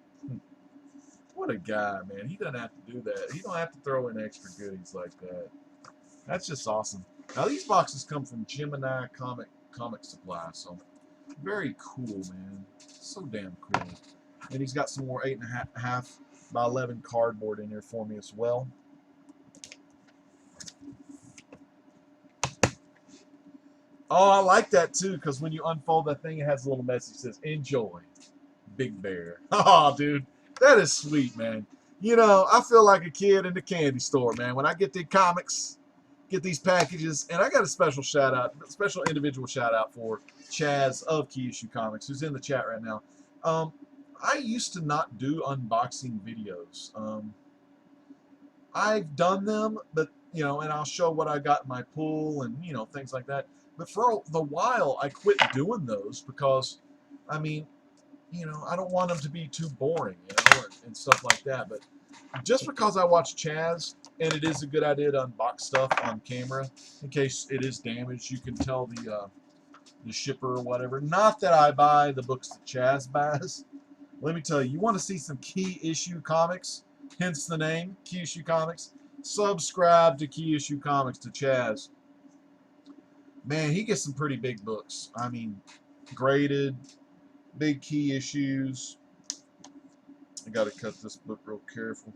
S1: What a guy, man. He doesn't have to do that. He don't have to throw in extra goodies like that. That's just awesome. Now, these boxes come from Gemini Comic Supply, so very cool, man. So damn cool. And he's got some more 8.5 by 11 cardboard in here for me as well. Oh, I like that too, because when you unfold that thing, it has a little message that says, "Enjoy, Big Bear." Oh, dude, that is sweet, man. You know, I feel like a kid in the candy store, man. When I get the comics, get these packages, and I got a special shout out, special individual shout out for Chaz of Key Issue Comics, who's in the chat right now. I used to not do unboxing videos. I've done them, but you know, and I'll show what I got in my pool and you know things like that. But for the while, I quit doing those because, I mean, you know, I don't want them to be too boring, you know, and stuff like that. But just because I watch Chaz, and it is a good idea to unbox stuff on camera in case it is damaged, you can tell the shipper or whatever. Not that I buy the books that Chaz buys. Let me tell you, you want to see some Key Issue Comics, hence the name, Key Issue Comics. Subscribe to Key Issue Comics to Chaz. Man, he gets some pretty big books. I mean, graded, big key issues. I got to cut this book real careful.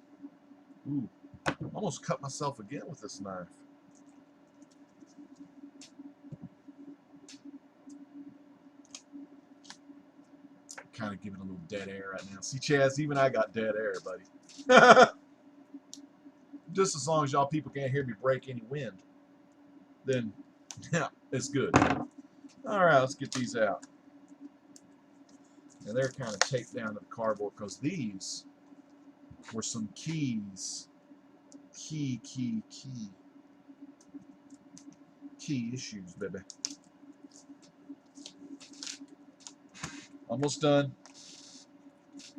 S1: Ooh, almost cut myself again with this knife. Kind of giving a little dead air right now. See, Chaz, even I got dead air, buddy. Just as long as y'all people can't hear me break any wind, then yeah, it's good. All right, let's get these out. And they're kind of taped down to the cardboard because these were some keys. Key issues, baby. Almost done.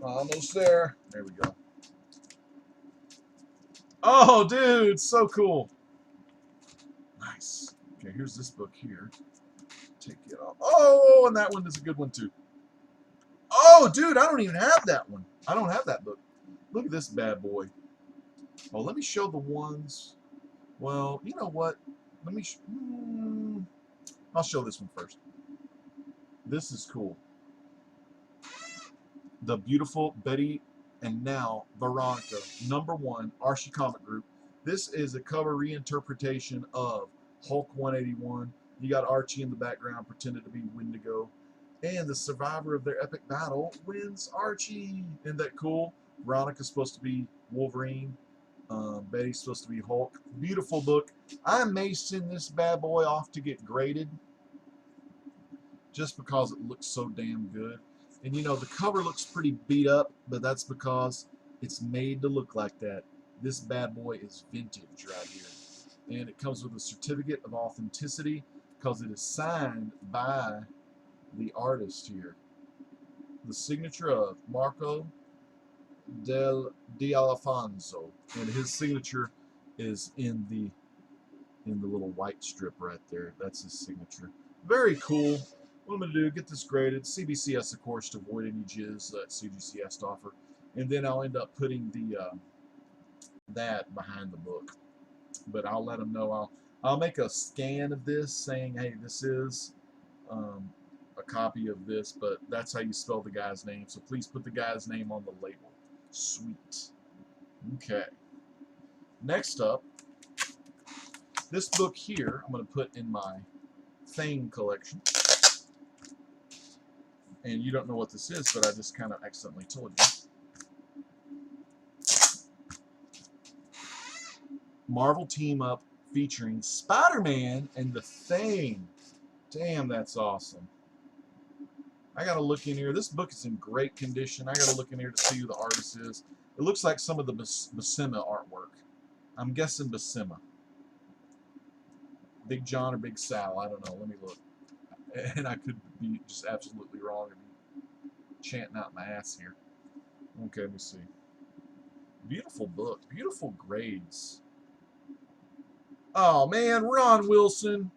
S1: Almost there. There we go. Oh, dude, so cool. Nice. Okay, here's this book here. Take it off. Oh, and that one is a good one too. Oh, dude, I don't even have that one. I don't have that book. Look at this bad boy. Oh, let me show the ones. Well, you know what? Let me. I'll show this one first. This is cool. The Beautiful Betty and Now Veronica, #1, Archie Comic Group. This is a cover reinterpretation of Hulk 181. You got Archie in the background pretended to be Wendigo. And the survivor of their epic battle wins Archie. Isn't that cool? Veronica's supposed to be Wolverine. Betty's supposed to be Hulk. Beautiful book. I may send this bad boy off to get graded just because it looks so damn good. And you know, the cover looks pretty beat up, but that's because it's made to look like that. This bad boy is vintage right here. And it comes with a certificate of authenticity because it is signed by the artist here. The signature of Marco D'Alfonso, and his signature is in the little white strip right there. That's his signature. Very cool. What I'm going to do, get this graded, CBCS of course, to avoid any jizz that CGC has to offer, and then I'll end up putting the that behind the book. But I'll let them know. I'll make a scan of this saying, hey, this is a copy of this, but that's how you spell the guy's name. So please put the guy's name on the label. Sweet. Okay. Next up, this book here, I'm going to put in my Thing collection. And you don't know what this is, but I just kind of accidentally told you. Marvel Team Up featuring Spider-Man and the Thing. Damn, that's awesome. I got to look in here. This book is in great condition. I got to look in here to see who the artist is. It looks like some of the Buscema artwork. I'm guessing Buscema. Big John or Big Sal. I don't know. Let me look. And I could be just absolutely wrong and be chanting out my ass here. Okay, let me see. Beautiful book. Beautiful grades. Oh, man. Ron Wilson.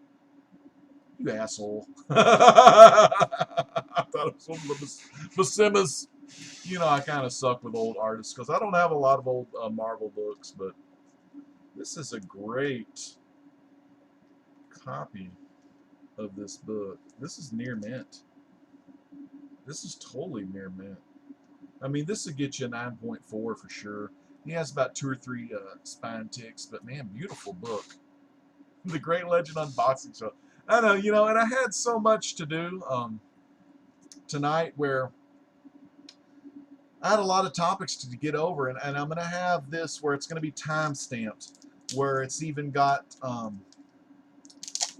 S1: You asshole. I thought it was one of the Buscemas. You know, I kind of suck with old artists because I don't have a lot of old Marvel books, but this is a great copy of this book. This is near mint. This is totally near mint. I mean, this would get you a 9.4 for sure. He has about 2 or 3 spine ticks, but man, beautiful book. The Great Legend Unboxing Show. I know, you know, and I had so much to do tonight where I had a lot of topics to get over, and I'm going to have this where it's going to be time stamped, where it's even got,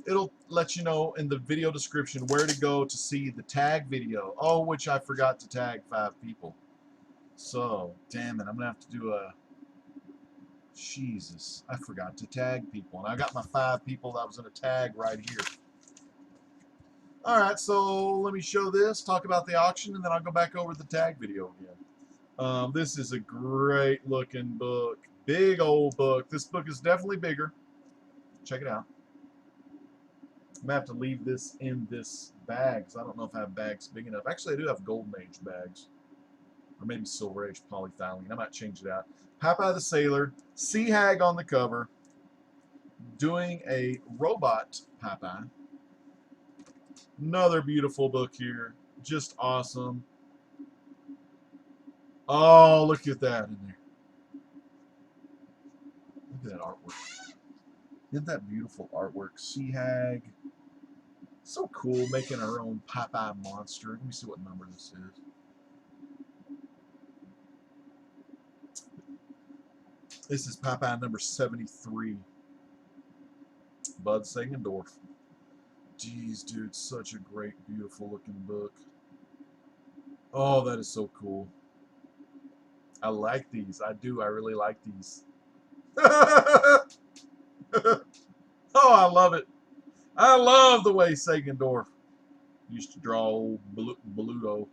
S1: it'll let you know in the video description where to go to see the tag video. Oh, which I forgot to tag 5 people. So, damn it, I'm going to have to do a, Jesus, I forgot to tag people. And I got my 5 people that I was going to tag right here. Alright, so let me show this, talk about the auction, and then I'll go back over the tag video again. This is a great looking book. Big old book. This book is definitely bigger. Check it out. I'm going to have to leave this in this bag because I don't know if I have bags big enough. Actually, I do have Golden Age bags. Or maybe Silver Age polyethylene. I might change it out. Popeye the Sailor. Sea Hag on the cover. Doing a robot Popeye. Another beautiful book here. Just awesome. Oh, look at that in there. Look at that artwork. Isn't that beautiful artwork? Sea Hag. So cool, making our own Popeye monster. Let me see what number this is. This is Popeye number 73. Bud Sagendorf. Geez, dude, such a great, beautiful looking book. Oh, that is so cool. I like these. I do. I really like these. Oh, I love it. I love the way Sagendorf used to draw old Bluto,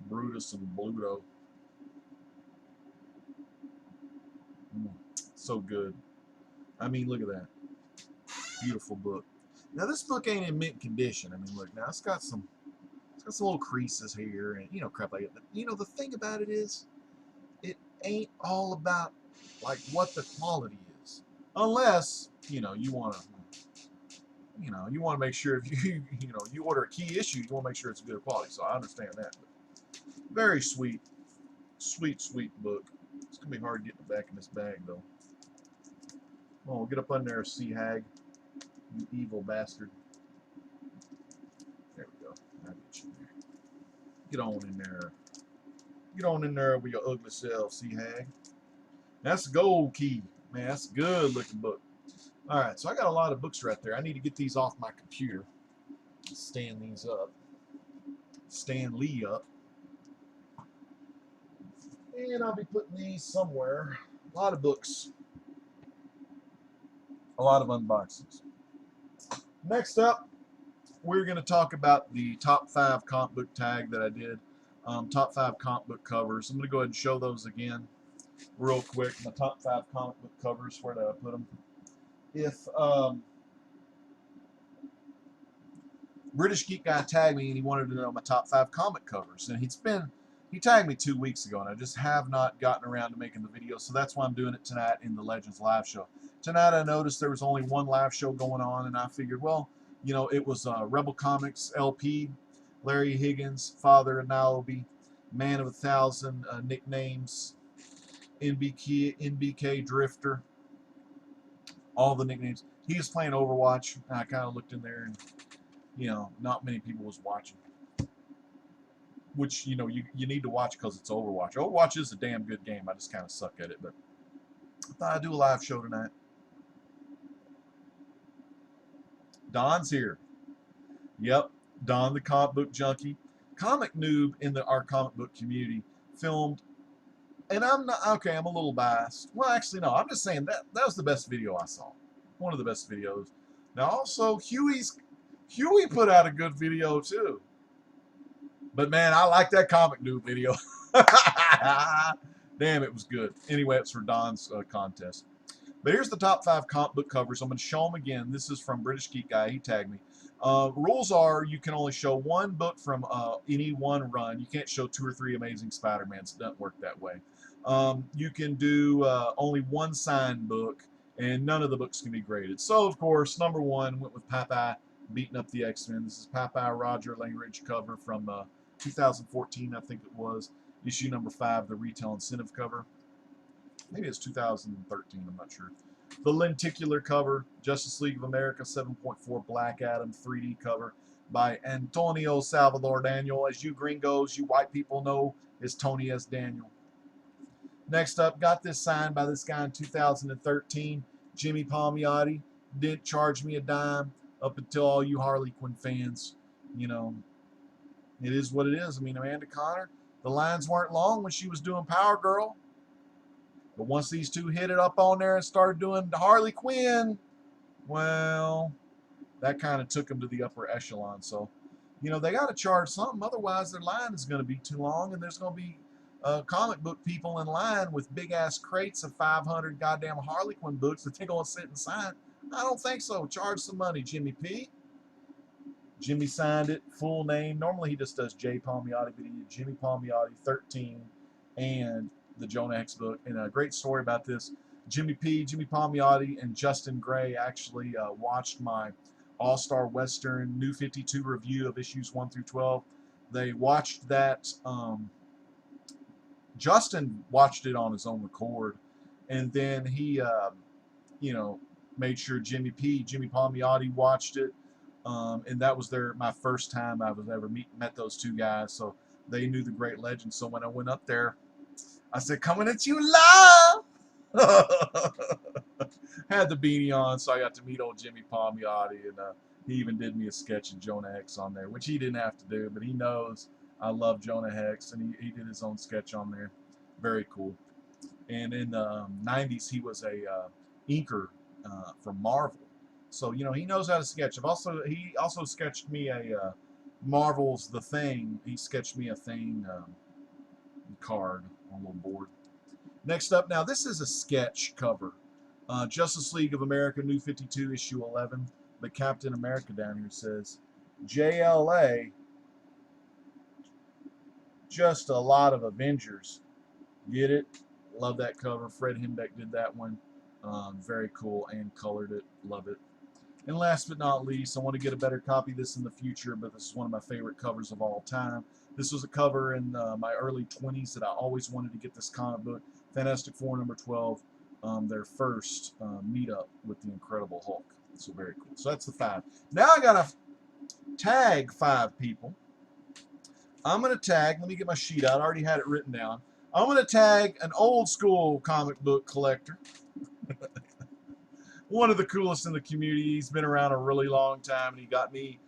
S1: Brutus and Bluto. Mm, so good. I mean, look at that. Beautiful book. Now, this book ain't in mint condition. I mean, look, now it's got some little creases here and, you know, crap like that. But, you know, the thing about it is, it ain't all about, like, what the quality is. Unless, you want to make sure if you order a key issue, you want to make sure it's good quality. So I understand that. But very sweet, sweet, sweet book. It's going to be hard getting it back in this bag, though. Oh, get up on there, Sea Hag. You evil bastard. There we go. I'll get you there. Get on in there. Get on in there with your ugly self, Sea Hag. That's a gold key. Man, that's a good looking book. Alright, so I got a lot of books right there. I need to get these off my computer. Stand these up. Stand Lee up. And I'll be putting these somewhere. A lot of books. A lot of unboxings. Next up, we're going to talk about the top 5 comic book tag that I did. Top 5 comic book covers. I'm going to go ahead and show those again real quick. My top 5 comic book covers. Where did I put them? If British Geek Guy tagged me and he wanted to know my top 5 comic covers. And he tagged me 2 weeks ago, and I just have not gotten around to making the video, so that's why I'm doing it tonight in the Legends live show. Tonight I noticed there was only one live show going on, and I figured, well, it was Rebel Comics LP, Larry Higgins, Father of Niobe, Man of 1,000 nicknames, NBK Drifter, all the nicknames. He was playing Overwatch, and I kind of looked in there, and not many people was watching. Which, you need to watch because it's Overwatch. Overwatch is a damn good game. I just kind of suck at it, but I thought I'd do a live show tonight. Don's here. Yep, Don the comic book junkie. Comic noob in our comic book community filmed, and I'm not, okay, I'm a little biased. Well, actually, no, I'm just saying that was the best video I saw. One of the best videos. Now, also, Huey put out a good video, too. But man, I like that comic noob video. Damn, it was good. Anyway, it's for Don's contest. But here's the top 5 comic book covers. I'm going to show them again. This is from British Geek Guy. He tagged me. Rules are you can only show one book from any one run. You can't show 2 or 3 Amazing Spider-Mans. It doesn't work that way. You can do only one signed book, and none of the books can be graded. So, of course, number 1 went with Popeye beating up the X-Men. This is Popeye Roger Langridge cover from 2014, I think it was. Issue number 5, the retail incentive cover. Maybe it's 2013, I'm not sure. The lenticular cover, Justice League of America 7.4 Black Adam 3D cover by Antonio Salvador Daniel. As you gringos, you white people know, is Tony S. Daniel. Next up, got this signed by this guy in 2013, Jimmy Palmiotti. Didn't charge me a dime up until all you Harley Quinn fans. It is what it is. I mean, Amanda Conner, the lines weren't long when she was doing Power Girl. But once these two hit it up on there and started doing Harley Quinn, well, that kind of took them to the upper echelon. So, they got to charge something. Otherwise, their line is going to be too long, and there's going to be comic book people in line with big-ass crates of 500 goddamn Harley Quinn books that they're going to sit and sign. I don't think so. Charge some money, Jimmy P. Jimmy signed it, full name. Normally he just does J. Palmiotti, but he did Jimmy Palmiotti, 13, and the Jonah Hex book. And a great story about this. Jimmy Palmiotti, and Justin Gray actually watched my All-Star Western New 52 review of issues 1 through 12. They watched that. Justin watched it on his own accord, and then he, made sure Jimmy Palmiotti watched it. And that was my first time I was ever met those two guys, so they knew the great legend. So when I went up there, I said, "Coming at you live!" Had the beanie on, so I got to meet old Jimmy Palmiotti, and He even did me a sketch of Jonah Hex on there, which he didn't have to do, but he knows I love Jonah Hex, and he did his own sketch on there. Very cool. And in the 90s, he was a inker from Marvel. So, you know, he knows how to sketch. He also sketched me a Marvel's The Thing. He sketched me a Thing card on a little board. Next up, now this is a sketch cover. Justice League of America, New 52, issue 11. But Captain America down here says, JLA, just a lot of Avengers. Get it? Love that cover. Fred Hembeck did that one. Very cool, and colored it. Love it. And last but not least, I want to get a better copy of this in the future, but this is one of my favorite covers of all time. This was a cover in my early 20s that I always wanted to get this comic book. Fantastic Four number 12, their first meetup with the Incredible Hulk. So very cool. So that's the 5. Now I got to tag 5 people. I'm going to tag, let me get my sheet out. I already had it written down. I'm going to tag an old school comic book collector. One of the coolest in the community. He's been around a really long time, and he got me,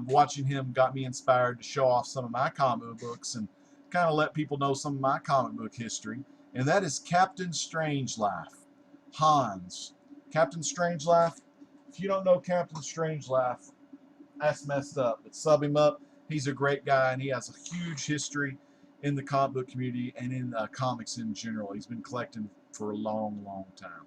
S1: watching him got me inspired to show off some of my comic books and kind of let people know some of my comic book history. And that is Captain Strangelove, Hans. Captain Strangelove, if you don't know Captain Strangelove, that's messed up. But sub him up. He's a great guy, and he has a huge history in the comic book community and in comics in general. He's been collecting for a long, long time.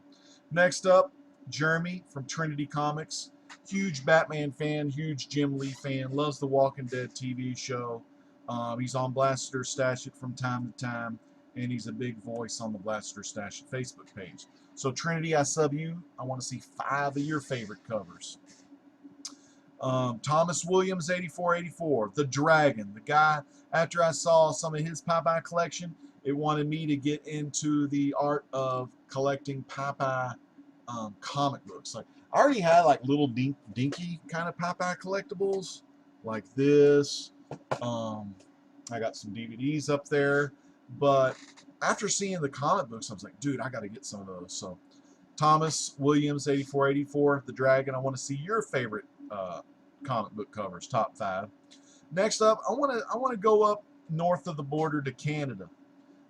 S1: Next up, Jeremy from Trinity Comics. Huge Batman fan, huge Jim Lee fan, loves the Walking Dead TV show. He's on Blaster Stash It from time to time, and he's a big voice on the Blaster Stash It Facebook page. So Trinity, I sub you. I want to see 5 of your favorite covers. Thomas Williams, 8484, The Dragon. The guy, after I saw some of his Popeye collection, it wanted me to get into the art of collecting Popeye comic books. Like, I already had like little dinky kind of Popeye collectibles like this. I got some DVDs up there, but after seeing the comic books, I was like, dude, I got to get some of those. So Thomas Williams, 8484, The Dragon. I want to see your favorite comic book covers, top 5. Next up, I want to go up north of the border to Canada.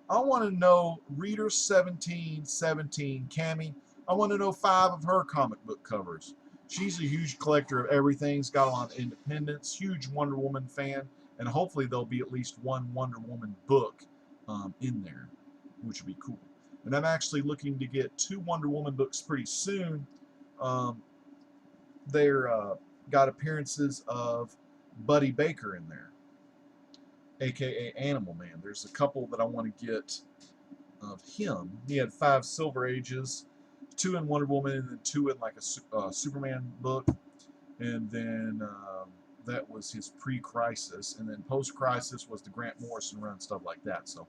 S1: I want to know Reader 1717, Cammie. I want to know 5 of her comic book covers. She's a huge collector of everything. She's got a lot of independence, huge Wonder Woman fan, and hopefully there'll be at least one Wonder Woman book in there, which would be cool. And I'm actually looking to get 2 Wonder Woman books pretty soon. They're got appearances of Buddy Baker in there, aka Animal Man. There's a couple that I want to get of him. He had 5 Silver Ages, 2 in Wonder Woman, and then 2 in like a Superman book. And then that was his pre-crisis, and then post-crisis was the Grant Morrison run, stuff like that. So,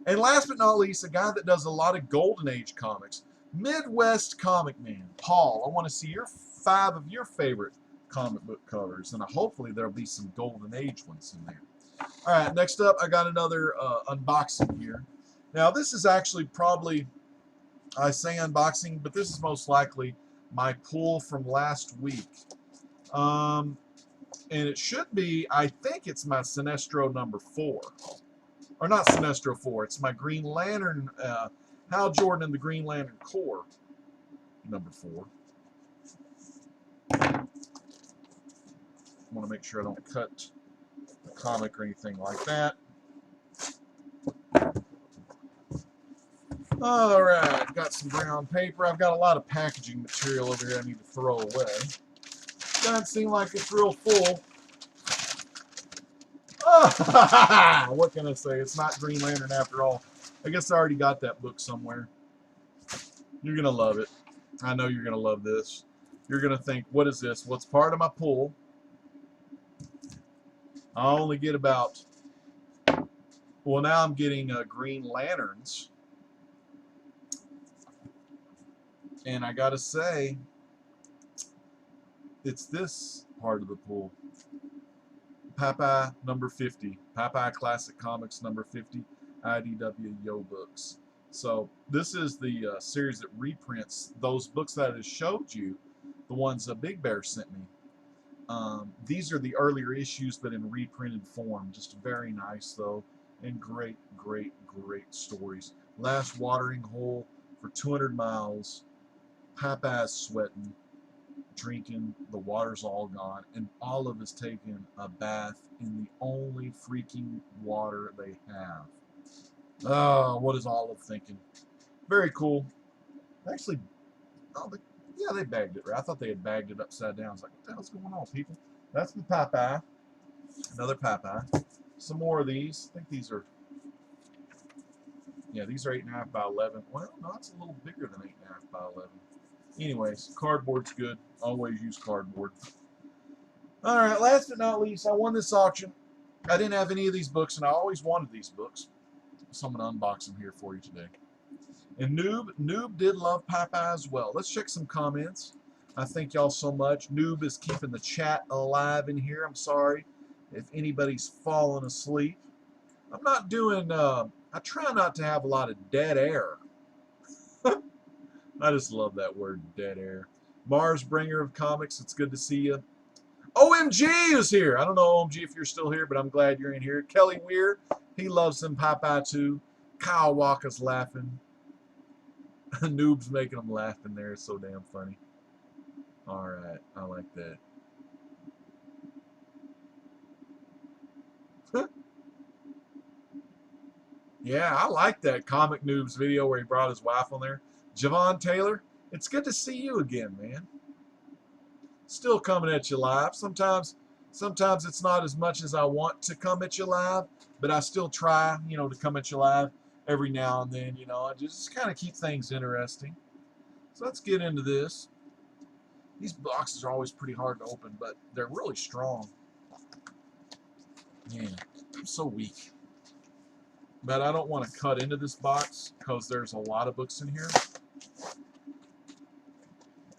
S1: and last but not least, a guy that does a lot of Golden Age comics, Midwest Comic Man, Paul. I want to see your 5 of your favorite comic book covers, and hopefully there'll be some Golden Age ones in there. All right, next up, I got another unboxing here. Now, this is actually probably, I say unboxing, but this is most likely my pull from last week. And it should be, I think it's my Sinestro number 4. Or not Sinestro 4, it's my Green Lantern, Hal Jordan and the Green Lantern Corps, number 4. I want to make sure I don't cut the comic or anything like that. Alright, got some brown paper. I've got a lot of packaging material over here I need to throw away. Doesn't seem like it's real full. Oh, what can I say? It's not Green Lantern after all. I guess I already got that book somewhere. You're going to love it. I know you're going to love this. You're going to think, what is this? Well, it's part of my pull. I only get about, well, now I'm getting Green Lanterns. And I got to say, it's this part of the pull. Popeye number 50. Popeye Classic Comics number 50. IDW Yo Books. So this is the series that reprints those books that I just showed you the ones Big Bear sent me. These are the earlier issues, but in reprinted form. Just very nice, though, and great, great, great stories. Last watering hole for 200 miles. Papa's sweating, drinking. The water's all gone, and Olive is taking a bath in the only freaking water they have. Oh, what is Olive thinking? Very cool. Actually, oh, yeah, they bagged it right. I thought they had bagged it upside down. I was like, what the hell's going on, people? That's the Popeye. Another Popeye. Some more of these. I think these are, yeah, these are 8.5 by 11. Well, no, it's a little bigger than 8.5 by 11. Anyways, cardboard's good. Always use cardboard. All right, last but not least, I won this auction. I didn't have any of these books, and I always wanted these books. So I'm going to unbox them here for you today. And Noob did love Popeye as well. Let's check some comments. I thank y'all so much. Noob is keeping the chat alive in here. I'm sorry if anybody's fallen asleep. I'm not doing, I try not to have a lot of dead air. I just love that word, dead air. Mars, bringer of comics, it's good to see you. OMG is here. I don't know, OMG, if you're still here, but I'm glad you're in here. Kelly Weir, he loves some Popeye too. Kyle Walker's laughing. Noob's making them laugh in there. It's so damn funny. All right, I like that. Yeah, I like that Comic Noob's video where he brought his wife on there. Javon Taylor, it's good to see you again, man. Still coming at you live. Sometimes it's not as much as I want to come at you live, but I still try, to come at you live every now and then, I just kind of keep things interesting. So let's get into this. These boxes are always pretty hard to open, but they're really strong. Man, I'm so weak. But I don't want to cut into this box because there's a lot of books in here.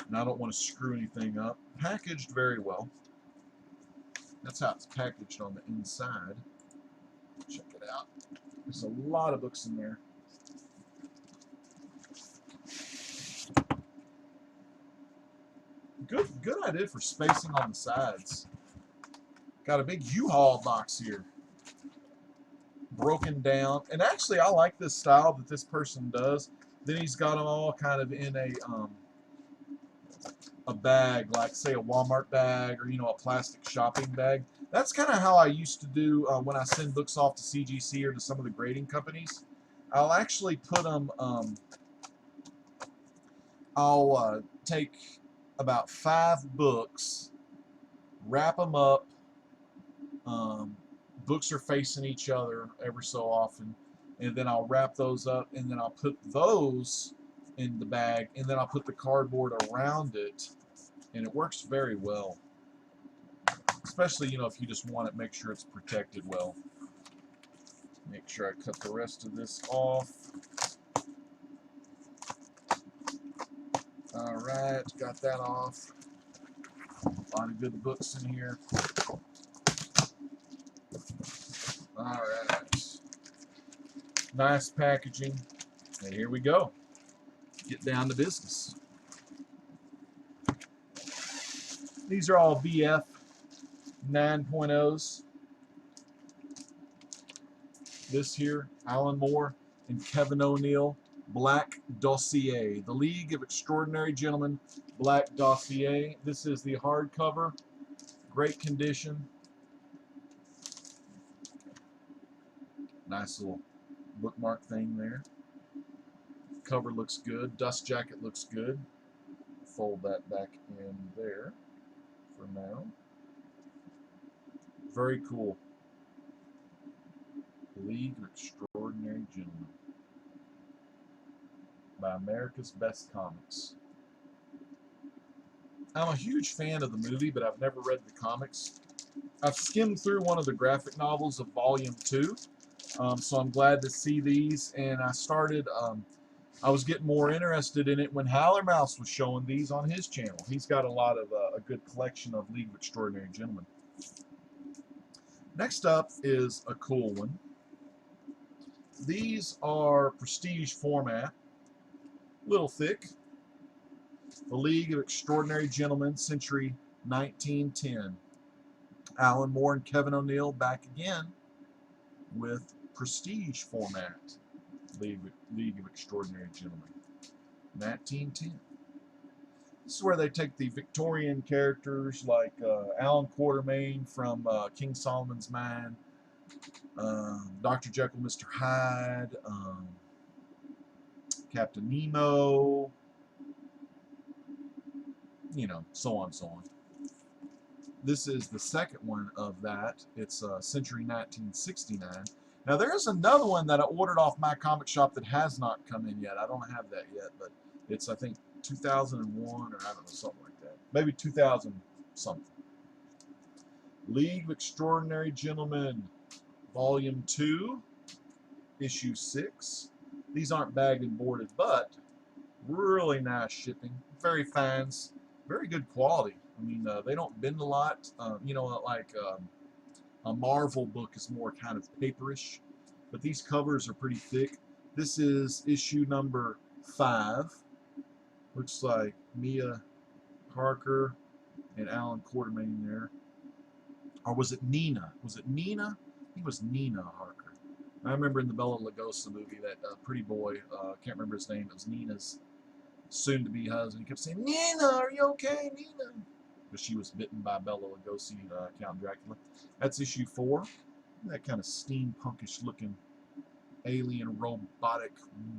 S1: And I don't want to screw anything up. Packaged very well. That's how it's packaged on the inside. Check it out. There's a lot of books in there. Good idea for spacing on the sides. Got a big U-Haul box here. Broken down. And actually, I like this style that this person does. Then he's got them all kind of in a bag, like say a Walmart bag or a plastic shopping bag. That's kind of how I used to do when I send books off to CGC or to some of the grading companies. I'll actually put them. I'll take about 5 books, wrap them up. Books are facing each other every so often, and then I'll wrap those up, and then I'll put those in the bag, and then I'll put the cardboard around it, and it works very well. Especially, if you just want it, make sure it's protected well. Make sure I cut the rest of this off. Alright, got that off. A lot of good books in here. Alright. Nice packaging. And here we go. Get down to business. These are all VF 9.0s. This here, Alan Moore and Kevin O'Neill, Black Dossier. The League of Extraordinary Gentlemen, Black Dossier. This is the hardcover. Great condition. Nice little bookmark thing there. Cover looks good. Dust jacket looks good. Fold that back in there for now. Very cool. League of Extraordinary Gentlemen by America's Best Comics. I'm a huge fan of the movie, but I've never read the comics. I've skimmed through one of the graphic novels of Volume 2, so I'm glad to see these, and I was getting more interested in it when Howler Mouse was showing these on his channel. He's got a lot of a good collection of League of Extraordinary Gentlemen. Next up is a cool one. These are prestige format, a little thick. The League of Extraordinary Gentlemen, Century 1910. Alan Moore and Kevin O'Neill back again with prestige format. League of Extraordinary Gentlemen, 1910. This is where they take the Victorian characters like Alan Quatermain from King Solomon's Mine, Dr. Jekyll, Mr. Hyde, Captain Nemo, you know, so on and so on. This is the second one of that. It's Century 1969. Now there's another one that I ordered off my comic shop that has not come in yet. I don't have that yet, but it's, I think, 2001 or I don't know, something like that. Maybe 2000 something. League of Extraordinary Gentlemen, Volume 2, Issue 6. These aren't bagged and boarded, but really nice shipping. Very fans. Very good quality. I mean, they don't bend a lot. You know, like a Marvel book is more kind of paperish, but these covers are pretty thick. This is issue number 5. Looks like Mia Harker and Alan Quatermain there. Or was it Nina? Was it Nina? I think it was Nina Harker. I remember in the Bela Lugosi movie, that pretty boy, can't remember his name, it was Nina's soon-to-be husband. He kept saying, "Nina, are you okay, Nina?" Because she was bitten by Bela Lugosi, Count Dracula. That's issue 4. That kind of steampunkish looking alien robotic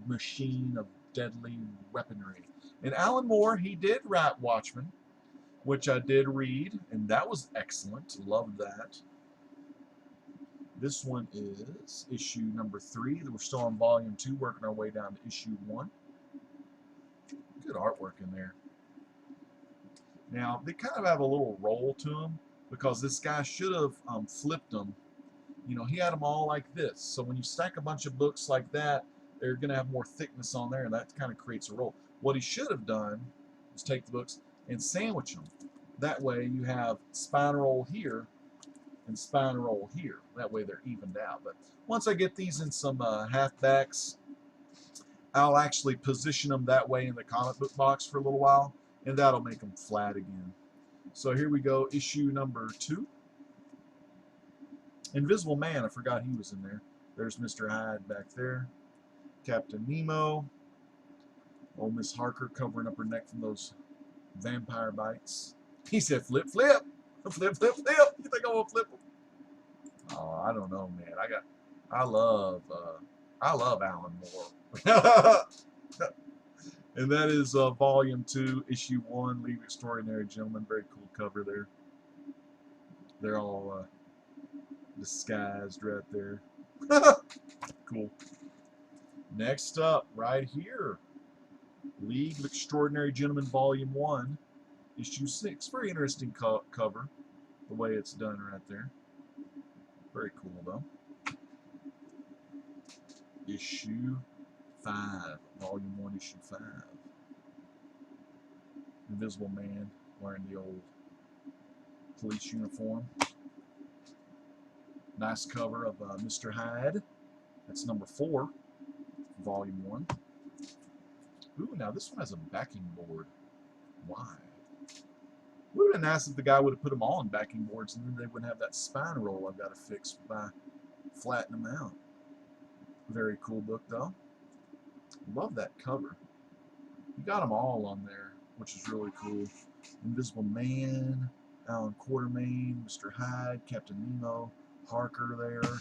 S1: machine of deadly weaponry. And Alan Moore, he did write Watchmen, which I did read, and that was excellent. Loved that. This one is issue number 3. We're still on volume 2, working our way down to issue 1. Good artwork in there. Now, they kind of have a little roll to them because this guy should have flipped them. You know, he had them all like this. So when you stack a bunch of books like that, they're going to have more thickness on there, and that kind of creates a roll. What he should have done is take the books and sandwich them. That way you have spine roll here and spine roll here. That way they're evened out. But once I get these in some halfbacks, I'll actually position them that way in the comic book box for a little while, and that'll make them flat again. So here we go, issue number 2. Invisible Man, I forgot he was in there. There's Mr. Hyde back there. Captain Nemo. Old Miss Harker covering up her neck from those vampire bites. He said, "Flip, flip, flip, flip, flip." You think I want to flip them? Oh, I don't know, man. I love Alan Moore. And that is volume 2, issue 1, League of Extraordinary Gentlemen. Very cool cover there. They're all disguised right there. Cool. Next up, right here, League of Extraordinary Gentlemen, volume 1, issue 6. Very interesting cover, the way it's done right there. Very cool, though. Issue 5, volume 1, issue 5. Invisible Man wearing the old police uniform. Nice cover of Mr. Hyde. That's number 4, volume 1. Ooh, now this one has a backing board. Why? Would have been nice if the guy would have put them all on backing boards, and then they wouldn't have that spine roll I've got to fix by flattening them out. Very cool book, though. Love that cover. You got them all on there, which is really cool. Invisible Man, Alan Quatermain, Mr. Hyde, Captain Nemo, Harker there.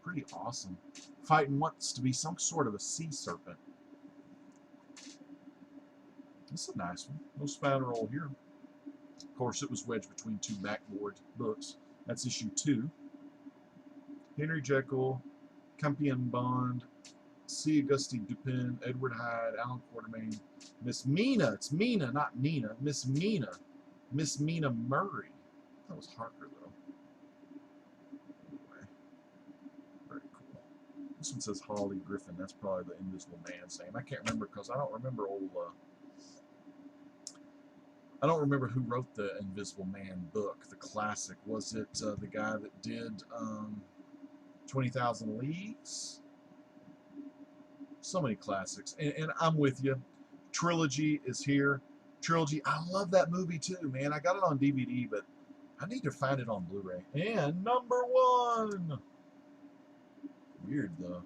S1: Pretty awesome. Fighting wants to be some sort of a sea serpent. This is a nice one. No spine roll here. Of course, it was wedged between 2 backboard books. That's issue 2. Henry Jekyll, Campion Bond, C. Auguste Dupin, Edward Hyde, Alan Quatermain, Miss Mina. It's Mina, not Nina. Miss Mina. Miss Mina Murray. That was Harker, though. Anyway, very cool. This one says Holly Griffin. That's probably the Invisible Man's name. I can't remember because I don't remember I don't remember who wrote the Invisible Man book, the classic. Was it the guy that did 20,000 Leagues? So many classics. And I'm with you. Trilogy is here. Trilogy, I love that movie too, man. I got it on DVD, but I need to find it on Blu-ray. And number one. Weird though.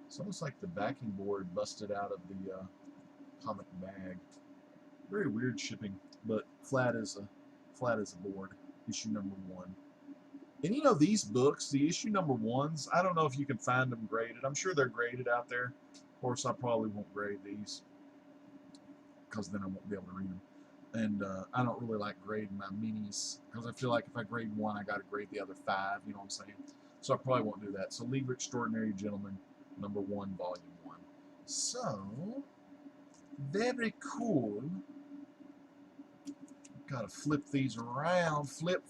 S1: It's almost like the backing board busted out of the comic bag. Very weird shipping, but flat as a board. Issue number one. And you know these books, the issue number ones, I don't know if you can find them graded. I'm sure they're graded out there. Of course, I probably won't grade these because then I won't be able to read them. And I don't really like grading my minis because I feel like if I grade one, I got to grade the other 5. You know what I'm saying? So I probably won't do that. So League of Extraordinary Gentlemen, number 1, volume 1. So very cool. Got to flip these around, flip,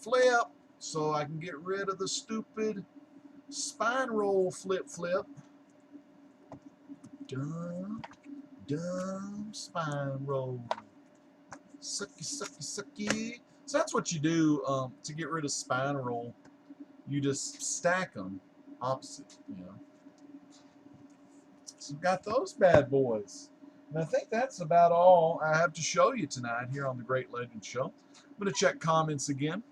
S1: so I can get rid of the stupid spine roll flip. Dumb spine roll. Sucky. So that's what you do to get rid of spine roll. You just stack them opposite, you know. So we've got those bad boys. And I think that's about all I have to show you tonight here on the Great Legend Show. I'm going to check comments again.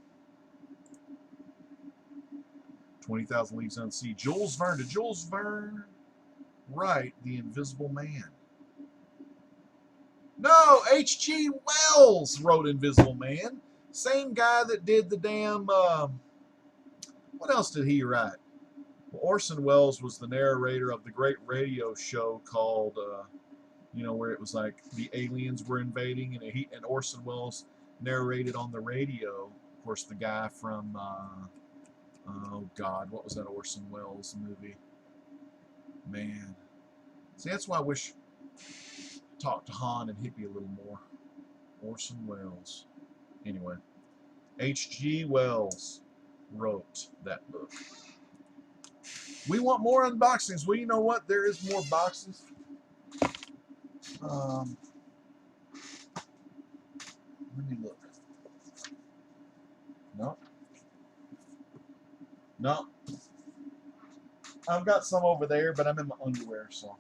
S1: 20,000 Leagues Under the Sea. Jules Verne. Did Jules Verne write The Invisible Man? No, H.G. Wells wrote Invisible Man. Same guy that did the damn... what else did he write? Well, Orson Welles was the narrator of the great radio show called... you know, where it was like the aliens were invading, and Orson Welles narrated on the radio. Of course, the guy from, oh God, what was that Orson Welles movie? Man. See, that's why I wish I talked to Han and Hippie a little more. Orson Welles. Anyway, H.G. Wells wrote that book. We want more unboxings. Well, you know what? There is more boxes. Let me look. No. I've got some over there, but I'm in my underwear, so.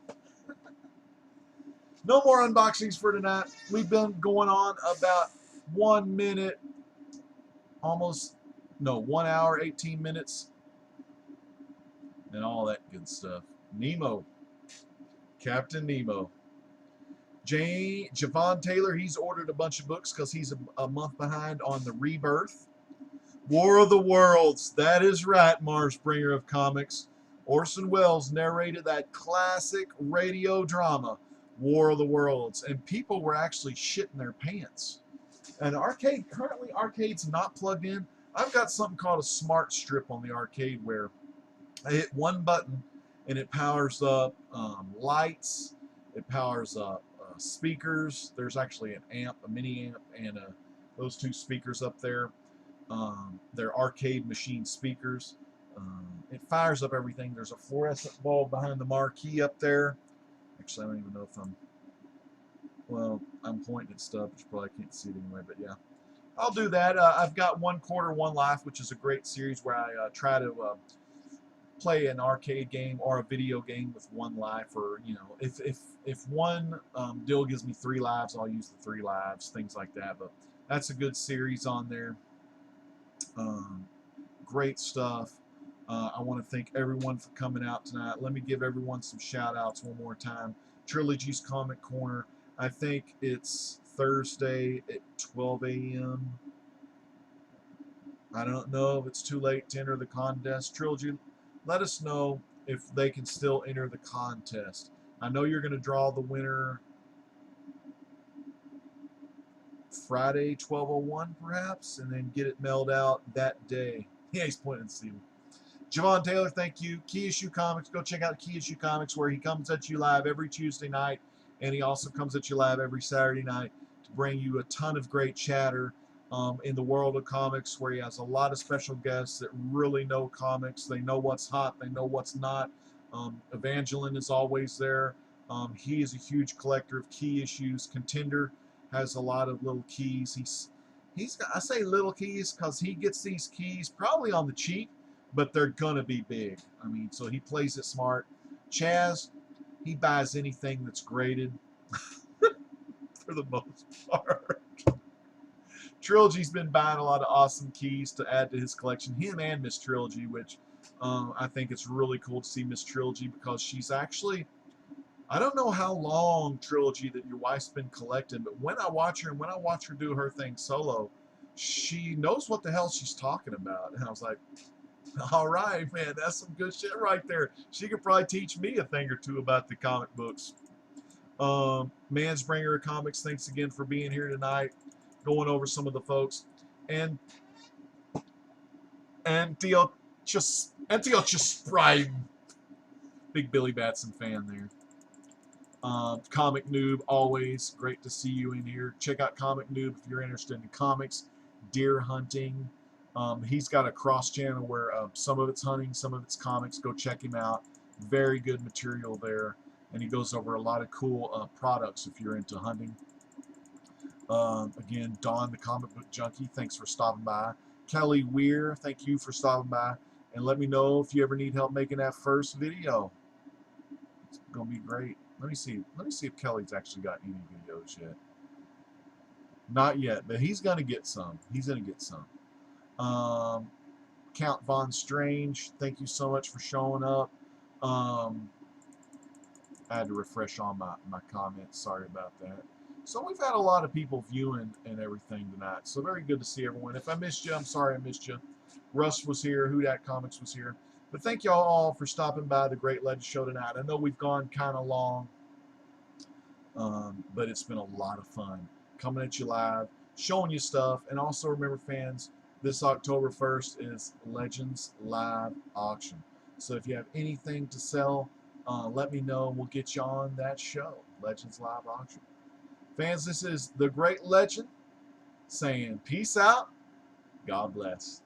S1: No more unboxings for tonight. We've been going on about 1 minute, 1 hour, 18 minutes, and all that good stuff. Nemo. Captain Nemo. Javon Taylor, he's ordered a bunch of books because he's a month behind on the Rebirth. War of the Worlds. That is right, Mars bringer of comics. Orson Welles narrated that classic radio drama, War of the Worlds, and people were actually shitting their pants. And currently arcade's not plugged in. I've got something called a smart strip on the arcade where I hit one button and it powers up lights, it powers up speakers. There's actually an amp, a mini amp, and those 2 speakers up there. They're arcade machine speakers. It fires up everything. There's a fluorescent bulb behind the marquee up there. Actually, I don't even know if I'm pointing at stuff, but you probably can't see it anyway, but yeah. I'll do that. I've got 1/4 One Life, which is a great series where I try to play an arcade game or a video game with 1 life, or, you know, if one deal gives me 3 lives, I'll use the 3 lives, things like that. But that's a good series on there. Great stuff. I want to thank everyone for coming out tonight. Let me give everyone some shout outs one more time. Trilogy's Comic Corner. I think it's Thursday at 12 a.m. I don't know if it's too late to enter the contest. Trilogy, let us know if they can still enter the contest. I know you're going to draw the winner Friday, 12:01 perhaps, and then get it mailed out that day. Yeah, he's pointing at Steven. Javon Taylor, thank you. Key Issue Comics, go check out Key Issue Comics, where he comes at you live every Tuesday night, and he also comes at you live every Saturday night to bring you a ton of great chatter in the world of comics, where he has a lot of special guests that really know comics. They know what's hot, they know what's not. Evangeline is always there. He is a huge collector of key issues. Contender has a lot of little keys. He's got, I say little keys because he gets these keys probably on the cheap, but they're gonna be big. I mean, so he plays it smart. Chaz, he buys anything that's graded. for the most part. Trilogy's been buying a lot of awesome keys to add to his collection. Him and Miss Trilogy, which I think it's really cool to see Miss Trilogy because she's actually, I don't know how long, Trilogy, that your wife's been collecting, but when I watch her and when I watch her do her thing solo, she knows what the hell she's talking about. And I was like, all right, man, that's some good shit right there. She could probably teach me a thing or two about the comic books. Mansbringer Comics, thanks again for being here tonight, going over some of the folks. And Theo just Sprite, big Billy Batson fan there. Comic Noob, always great to see you in here. Check out Comic Noob if you're interested in comics, deer hunting. He's got a cross channel where some of it's hunting, some of it's comics. Go check him out. Very good material there. And he goes over a lot of cool products if you're into hunting. Again, Don, the comic book junkie, thanks for stopping by. Kelly Weir, thank you for stopping by. And let me know if you ever need help making that first video. It's going to be great. Let me see if Kelly's actually got any videos yet. Not yet, but he's going to get some. He's going to get some. Count Von Strange, thank you so much for showing up. I had to refresh on my comments. Sorry about that. So we've had a lot of people viewing and everything tonight. So very good to see everyone. If I missed you, I'm sorry I missed you. Russ was here. WhoDat Comics was here. But thank y'all all for stopping by the Great Legend Show tonight. I know we've gone kind of long, but it's been a lot of fun coming at you live, showing you stuff. And also remember, fans, this October 1st is Legends Live Auction. So if you have anything to sell, let me know. We'll get you on that show, Legends Live Auction. Fans, this is the Great Legend saying peace out. God bless.